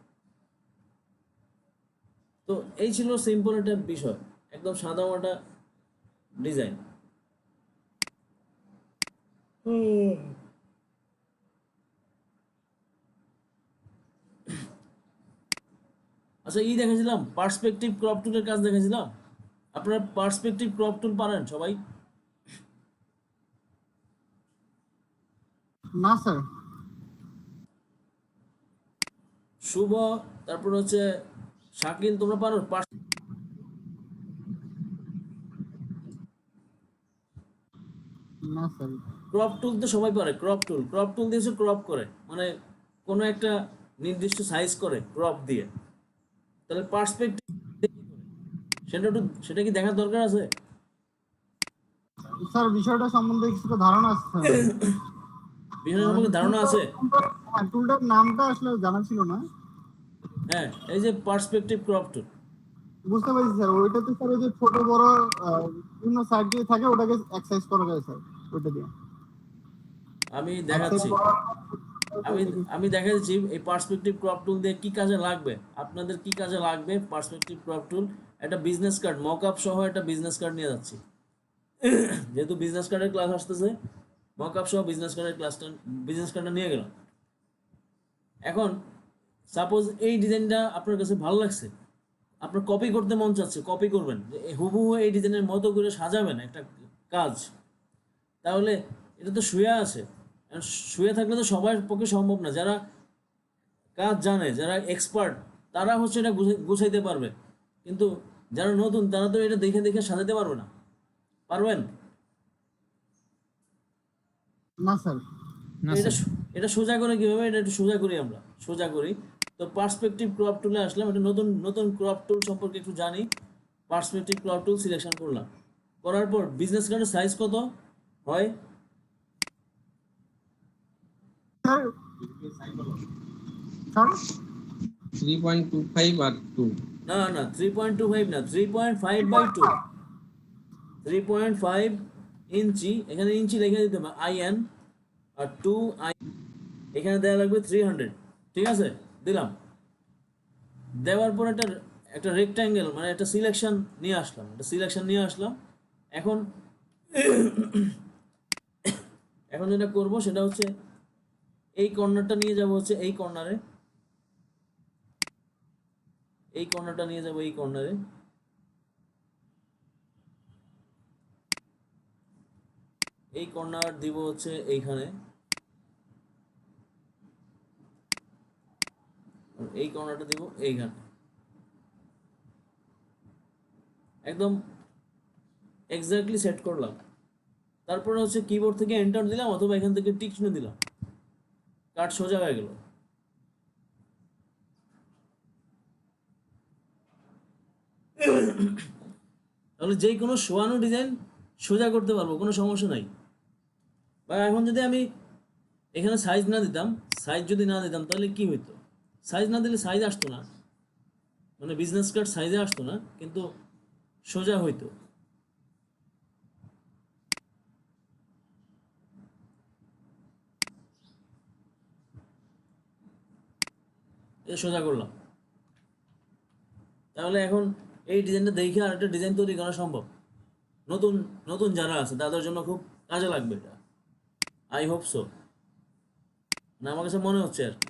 তো এই ছিল সিম্পল একটা বিষয়, একদম সাদা মাটা ডিজাইন। আচ্ছা, দেখেছিলাম পার্সপেক্টিভ ক্রপ টুলের কাজ দেখেছিলাম। আপনারা পার্সপেক্টিভ ক্রপ টুল পারেন সবাই? না স্যার। শুভ, তারপর হচ্ছে শাকিল, তোমরা পারো? না স্যার। ক্রপ টুল তো সবাই পারে, ক্রপ টুল দিয়ে হচ্ছে ক্রপ করে, মানে কোনো একটা নির্দিষ্ট সাইজ করে ক্রপ দিয়ে। তাহলে পার্সপেক্টিভ সেটা কি দেখার দরকার আছে? স্যার বিষয়টা সম্বন্ধে কিছু ধারণা আছে স্যার। বিষয়টা সম্বন্ধে ধারণা আছে? টুলটার নামটা আসলে জানা ছিল না। হ্যাঁ, এই যে পার্সপেক্টিভ ক্রপ টুল, বুঝতে পারছি স্যার। ওইটাতে স্যার ওই যে ছোট বড় বিভিন্ন সাইড দিয়ে থাকে, ওটাকে এক্সারসাইজ করা যায় স্যার ওইটা দিয়ে। আমি দেখাচ্ছি, আমি দেখাচ্ছি এই পার্সপেক্টিভ ক্রপ টুল দিয়ে কি কাজে লাগবে, আপনাদের কি কাজে লাগবে পার্সপেক্টিভ ক্রপ টুল। একটা বিজনেস কার্ড, মকআপ সহ একটা বিজনেস কার্ড নিয়ে যাচ্ছি, যেহেতু বিজনেস কার্ডের ক্লাস আসতেছে, মকআপ সহ বিজনেস কার্ডটা নিয়ে গেলাম। এখন সাপোজ এই ডিজাইনটা আপনার কাছে ভালো লাগছে, আপনার কপি করতে মন চাচ্ছে, কপি করবেন, হুবহু এই ডিজাইনের মতো করে সাজাবেন একটা কাজ, তাহলে এটা তো শুয়ে আছে। শুয়ে থাকলে তো সবার পক্ষে সম্ভব না। যারা কাজ জানে, যারা এক্সপার্ট, তারা হচ্ছে এটা গুছাইতে পারবে, কিন্তু যারা নতুন তারা তো এটা দেখে দেখে সাজাতে পারবে না। পারবেন? না স্যার। এটা সোজা করে কিভাবে, এটা একটু সোজা করি, আমরা সোজা করি। তো পার্সপেক্টিভ ক্রপ টুলে আসলাম, এটা নতুন ক্রপ টুল সম্পর্কে একটু জানি। পার্সপেক্টিভ ক্রপ টুল সিলেকশন করলাম, করার পর বিজনেস কার্ডের সাইজ কত হয়? স্যার 3.25 আর 2। না 3.25 না, 3.5/2, 3.5 ইঞ্চি। এখানে ইঞ্চি লিখে দিতে হবে IN, আর 2 এখানে দেওয়া লাগবে 300। ঠিক আছে, দিলাম। দেওয়ার পর একটা রেক্ট্যাঙ্গেল, মানে একটা সিলেকশন নিয়ে আসলাম। এখন যেটা করব সেটা হচ্ছে এই কর্নারটা নিয়ে যাব হচ্ছে এই কর্নারে, এই কর্নারটা নিয়ে যাবো এই কর্নারে, এই কর্নার দিব হচ্ছে এইখানে, এই কর্নারটা দিব এইখানে, একদম এক্স্যাক্টলি সেট করলাম। তারপরে হচ্ছে কিবোর্ড থেকে এন্টার দিলাম অথবা এখান থেকে টিক চিহ্ন দিলাম, কাট সোজা হয়ে গেল। তাহলে যে কোনো শোয়ানো ডিজাইন সোজা করতে পারবো, কোনো সমস্যা নাই। বা এখন যদি আমি এখানে সাইজ না দিতাম, সাইজ যদি না দিতাম তাহলে কি হইতো, সাইজ না দিলে সাইজ আসতো না, মানে বিজনেস কার্ড সাইজে আসতো না, কিন্তু সোজা হইতো। এ সোজা করলাম। তাহলে এখন এই ডিজাইনটা দেখে আর একটা ডিজাইন তৈরি করা সম্ভব। নতুন নতুন যারা আছে তাদের জন্য খুব কাজে লাগবে এটা, আই হোপ সো, না আমার কাছে মনে হচ্ছে আর কি।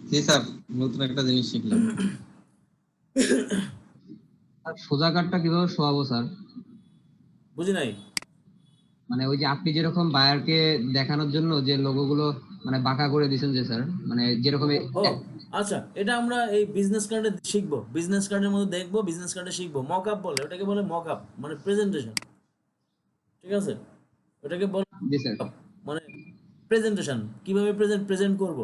জি স্যার, নতুন একটা জিনিস শিখলাম। আর সোজা কাটটা কিভাবে শোয়াবো স্যার? বুঝি নাই। মানে ওই যে আপনি যেরকম বায়ারকে দেখানোর জন্য যে লোগোগুলো মানে বাঁকা করে দিয়েছেন যে স্যার, মানে যেরকম ও আচ্ছা, এটা আমরা এই বিজনেস কার্ডে শিখবো, বিজনেস কার্ডের মধ্যে দেখবো, বিজনেস কার্ডে শিখবো। মক আপ বলে, ওটাকে বলে মক আপ, মানে প্রেজেন্টেশন। ঠিক আছে, ওটাকে বলে জি স্যার। মানে প্রেজেন্টেশন, কিভাবে প্রেজেন্ট করব।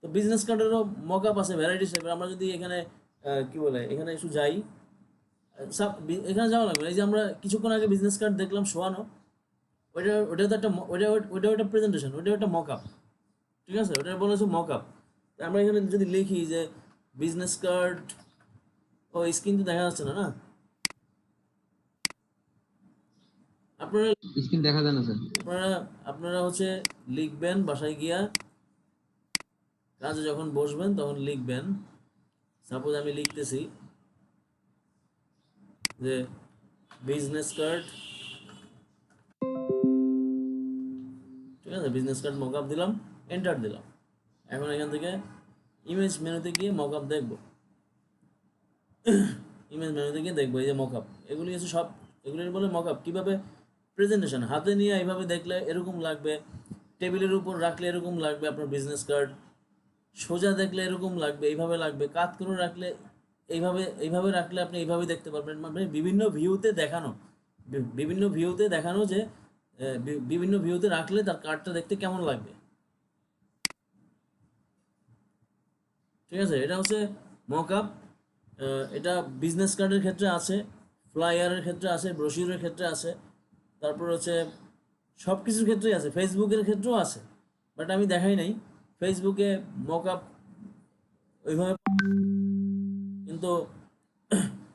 তো বিজনেস কার্ডেরও মক আপ আছে ভ্যারাইটি টাইপের। আমরা যদি এখানে কি বলে, এখানে একটু যাই, এখানে যাওয়া লাগবে। এই যে আমরা কিছুক্ষণ আগে বিজনেস কার্ড দেখলাম শোয়ানো, ওটা তো একটা ওটা একটা প্রেজেন্টেশন, ওটা একটা মক আপ। ঠিক আছে, ওটা বলা হচ্ছে মক আপ। আমরা এখানে যদি লিখি যে বিজনেস কার্ড, ও স্ক্রিন তো দেখা যাচ্ছে না, না আপনারা স্ক্রিন দেখা যায় না স্যার। আপনারা হচ্ছে লিখবেন বাসায় গিয়া, কাজে যখন বসবেন তখন লিখবেন। সাপোজ আমি লিখতেছি যে বিজনেস কার্ড, ঠিক আছে, বিজনেস কার্ড মক আপ দিলাম, এন্টার দিলাম। এখন এখান থেকে ইমেজ মেনুতে গিয়ে মক আপ দেখবো, ইমেজ মেনুতে গিয়ে দেখবো এই যে মক আপ, এগুলি হচ্ছে সব, এগুলির বলে মক আপ। কীভাবে প্রেজেন্টেশন, হাতে নিয়ে এইভাবে দেখলে এরকম লাগবে, টেবিলের উপর রাখলে এরকম লাগবে আপনার বিজনেস কার্ড, সোজা দেখলে এরকম লাগবে, এইভাবে লাগবে, কাত করে রাখলে এইভাবে রাখলে আপনি এইভাবে দেখতে পারবেন। মানে বিভিন্ন ভিউতে দেখানো, বিভিন্ন ভিউতে দেখানো যে বিভিন্ন ভিউতে রাখলে তার কার্ডটা দেখতে কেমন লাগবে। ঠিক আছে, এটা হচ্ছে মক আপ। এটা বিজনেস কার্ডের ক্ষেত্রে আছে, ফ্লায়ারের ক্ষেত্রে আছে, ব্রোশিউরের ক্ষেত্রে আছে, তারপর হচ্ছে সব কিছুর ক্ষেত্রেই আছে, ফেসবুকের ক্ষেত্রেও আছে, বাট আমি দেখাই নাই ফেসবুকে মক আপ ওইভাবে। কিন্তু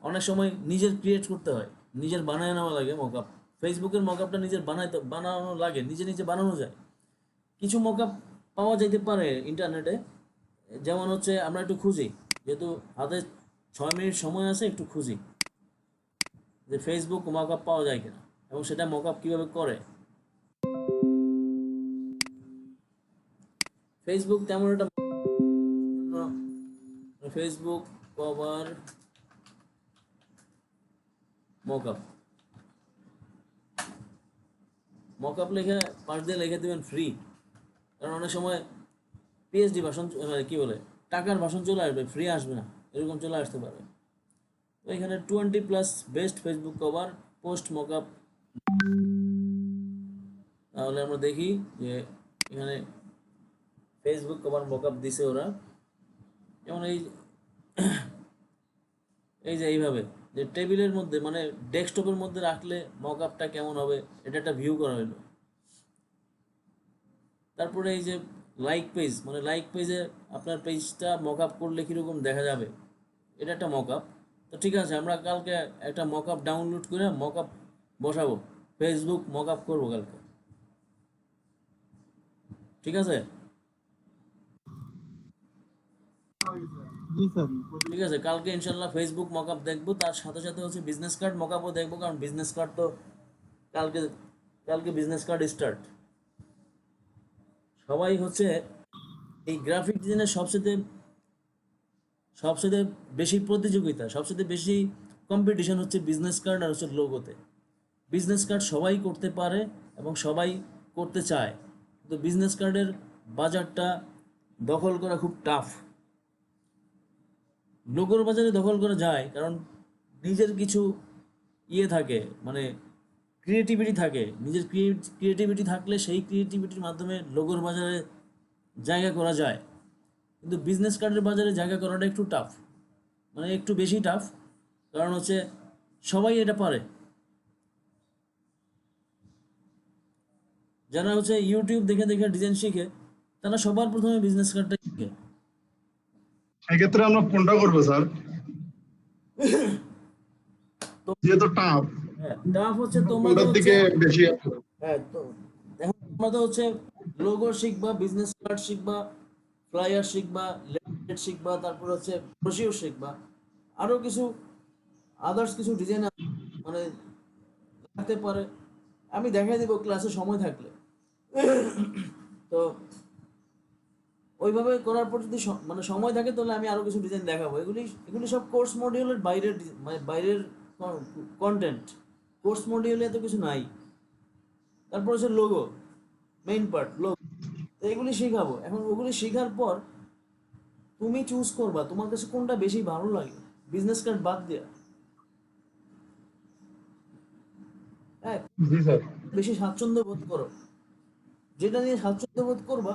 অনেক সময় নিজের ক্রিয়েট করতে হয়, নিজের বানায় নেওয়া লাগে মক আপ। ফেসবুকের মক আপটা নিজের বানানো লাগে, নিজে নিজে বানানো যায়। কিছু মক আপ পাওয়া যাইতে পারে ইন্টারনেটে, যেমন হচ্ছে আমরা একটু খুঁজি, যেহেতু হাতে 6 মিনিট সময় আছে, একটু খুঁজি যে ফেসবুক মক আপ পাওয়া যায় কিনা এবং সেটা মক আপ কীভাবে করে। ফেসবুক তেমন একটা, ফেসবুক কভার মক আপ লিখে পাশ দিয়ে লিখে দেবেন ফ্রি, কারণ অনেক সময় পিএইচডি ভাষণ, মানে কী বলে, টাকার ভাষণ চলে আসবে, ফ্রি আসবে না, এরকম চলে আসতে পারে। তো এখানে 20+ best Facebook cover post mock up. তাহলে আমরা দেখি যে এখানে ফেসবুক কভার মক আপ দিছে ওরা, যেমন এই যে এইভাবে যে টেবিলের মধ্যে, মানে ডেস্কটপের মধ্যে রাখলে মক আপটা কেমন হবে, এটা একটা ভিউ করা হলো। তারপরে এই যে লাইক পেজ, মানে লাইক পেজে আপনার পেজটা মক আপ করলে কীরকম দেখা যাবে, এটা একটা মক আপ। তো ঠিক আছে, আমরা কালকে একটা মক আপ ডাউনলোড করে মক আপ বসাবো, ফেসবুক মক আপ করবো কালকে। ঠিক আছে, জি স্যার। ঠিক আছে, কালকে ইনশাল্লাহ ফেসবুক মক আপ দেখবো, তার সাথে সাথে হচ্ছে বিজনেস কার্ড মক আপও দেখবো, কারণ বিজনেস কার্ড তো কালকে বিজনেস কার্ড স্টার্ট। সবাই হচ্ছে এই গ্রাফিক ডিজাইনের সবচেয়ে সবচেয়ে বেশি প্রতিযোগিতা, সবচেয়ে বেশি কম্পিটিশন হচ্ছে বিজনেস কার্ড আর হচ্ছে লোগোতে। বিজনেস কার্ড সবাই করতে পারে এবং সবাই করতে চায়, কিন্তু বিজনেস কার্ডের বাজারটা দখল করা খুব টাফ। লোগোর বাজারে দখল করা যায় কারণ নিজের কিছু ইয়ে থাকে, মানে ক্রিয়েটিভিটি থাকে। নিজের ক্রিয়েটিভিটি থাকলে সেই ক্রিয়েটিভিটির মাধ্যমে লোগোর বাজারে জায়গা করা যায়। কিন্তু বিজনেস কার্ডের বাজারে জায়গা করাটা একটু টাফ, মানে একটু বেশি টাফ, কারণ হচ্ছে সবাই এটা পারে। যারা হচ্ছে ইউটিউব দেখে দেখে ডিজাইন শিখে তারা সবার প্রথমে বিজনেস কার্ডটা শিখে। সেক্ষেত্রে আমরা কোনটা করবো স্যার? যেহেতু টাফ, হ্যাঁ টাফ হচ্ছে কোনটার তোমাদের দিকে বেশি? হ্যাঁ, তো এখন তোমরা তো হচ্ছে লোগো শিখবা, বিজনেস কার্ড শিখবা, ফ্লায়ার শিখবা, লেফলেট শিখবা, তারপর হচ্ছে ব্রোশিওর শিখবা, আরো কিছু আদার্স কিছু ডিজাইন মানে লাগতে পারে। আমি দেখাই দেবো ক্লাসে সময় থাকলে। তো ওইভাবে করার পর যদি মানে সময় থাকে তাহলে আমি আরো কিছু ডিজাইন দেখাবো। এগুলি সব কোর্স মডিউলের বাইরের মানে বাইরের কন্টেন্ট। কোর্স মডিউলে এত কিছু নাই। তারপর হচ্ছে লোগো, মেইন পার্ট লোগো, তো এগুলি শেখাবো। এখন ওগুলি শেখার পর তুমি চুজ করবা তোমার কাছে কোনটা বেশি ভালো লাগে, বিজনেস কার্ড বাদ দেয়া। হ্যাঁ, বেশি স্বাচ্ছন্দ্য বোধ করো, যেটা নিয়ে স্বাচ্ছন্দ্য বোধ করবা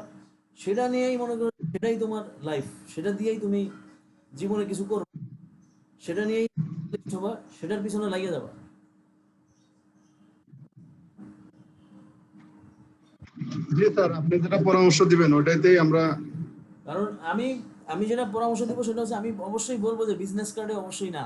সেটা নিয়েই মনে করো সেটাই তোমার লাইফ, সেটা দিয়েই তুমি জীবনে কিছু করবে, সেটা নিয়েই হবা, সেটার পিছনে লাগিয়ে যাবা। জি স্যার, আপনি যেটা পরামর্শ দিবেন ওটাতেই আমরা। কারণ আমি যেটা পরামর্শ দেবো সেটা হচ্ছে আমি অবশ্যই বলবো যে বিজনেস কার্ডে অবশ্যই না।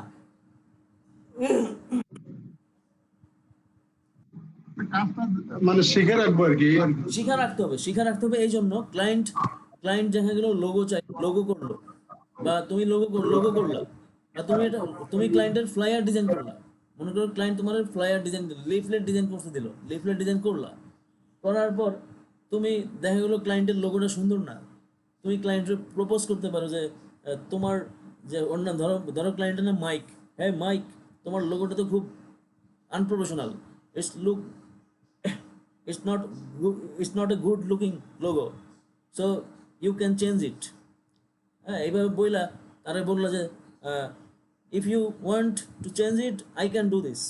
মানে শিখে রাখবো আর কি। শিখা রাখতে হবে। এই জন্য ক্লায়েন্ট দেখা গেল লোগো চাই, লোগো করলো, বা তুমি লোগো করলা, বা তুমি ক্লায়েন্টের ফ্লায়ার ডিজাইন করলা। মনে করো ক্লায়েন্ট তোমার ফ্লায়ার ডিজাইন দিল, লিফলেট ডিজাইন করতে দিল, লিফলেট ডিজাইন করলা, করার পর তুমি দেখা গেলো ক্লায়েন্টের লোগোটা সুন্দর না, তুমি ক্লায়েন্টের প্রপোজ করতে পারো যে তোমার যে অন্য ধরো ক্লায়েন্টের নাম মাইক, হ্যাঁ মাইক, তোমার লোগোটা তো খুব unprofessional, it's not a good looking logo, so you can change it. হ্যাঁ, এইভাবে বইলা তারা বললো যে if you want to change it I can do this.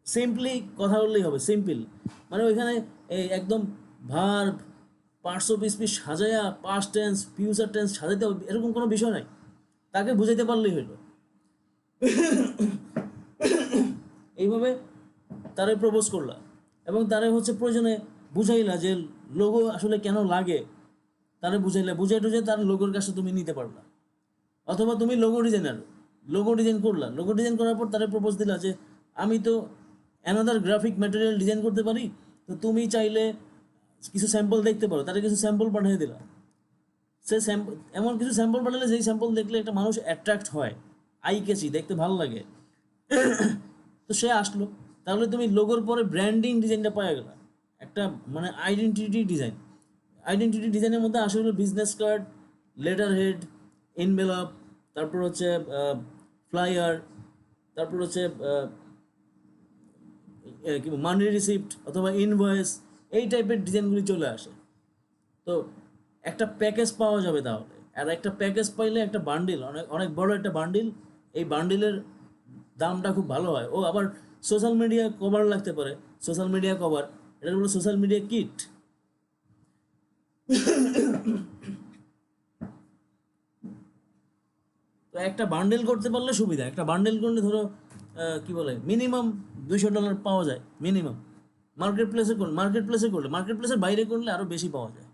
Simply কথা বললেই হবে, সিম্পল, মানে ওইখানে এই একদম ভার্ব পার্টস অফ স্পিচ সাজায়া পাস্ট টেন্স ফিউচার টেন্স সাজাইতে হবে এরকম কোনো বিষয় নাই, তাকে বুঝাইতে পারলেই হইল। এইভাবে তারে প্রপোজ করলা এবং তারে হচ্ছে প্রয়োজনে বুঝাইলা যে লোগো আসলে কেন লাগে, তারে বুঝাই টুঝে তার লোগোর কাছে তুমি নিতে পারলা। অথবা তুমি লোগো ডিজাইন করলা, লোগো ডিজাইন করার পর তারে প্রপোজ দিলা যে আমি তো অ্যানাদার গ্রাফিক ম্যাটেরিয়াল ডিজাইন করতে পারি, তো তুমি চাইলে কিছু স্যাম্পল দেখতে পারো, তারা কিছু স্যাম্পল পাঠিয়ে দিলা। সে এমন কিছু স্যাম্পল পাঠালে যেই স্যাম্পল দেখলে একটা মানুষ অ্যাট্রাক্ট হয়, আই কেসি, দেখতে ভালো লাগে, তো সে আসলো। তাহলে তুমি লোগোর পরে ব্র্যান্ডিং ডিজাইনটা পাওয়া গেল, একটা মানে আইডেন্টিটি ডিজাইনের মধ্যে আসে হলো business card, letter head, envelope, তারপর হচ্ছে ফ্লায়ার, তারপর হচ্ছে কি মানি রিসিপ্ট অথবা ইনভয়েস, এই টাইপের ডিজাইনগুলি চলে আসে। তো একটা প্যাকেজ পাওয়া যাবে তাহলে, আর একটা প্যাকেজ পাইলে একটা বান্ডিল, অনেক বড় একটা বান্ডিল, এই বান্ডিলের দামটা খুব ভালো হয়। ও আবার সোশ্যাল মিডিয়া কভার লাগতে পারে, সোশ্যাল মিডিয়া কভার, এটা হলো সোশ্যাল মিডিয়া কিট। তো একটা বান্ডেল করতে পারলে সুবিধা, একটা বান্ডেল করলে ধরো কি বলে মিনিমাম $200 পাওয়া যায় মিনিমাম। মার্কেট প্লেসের বাইরে করলে আরো বেশি পাওয়া যায়।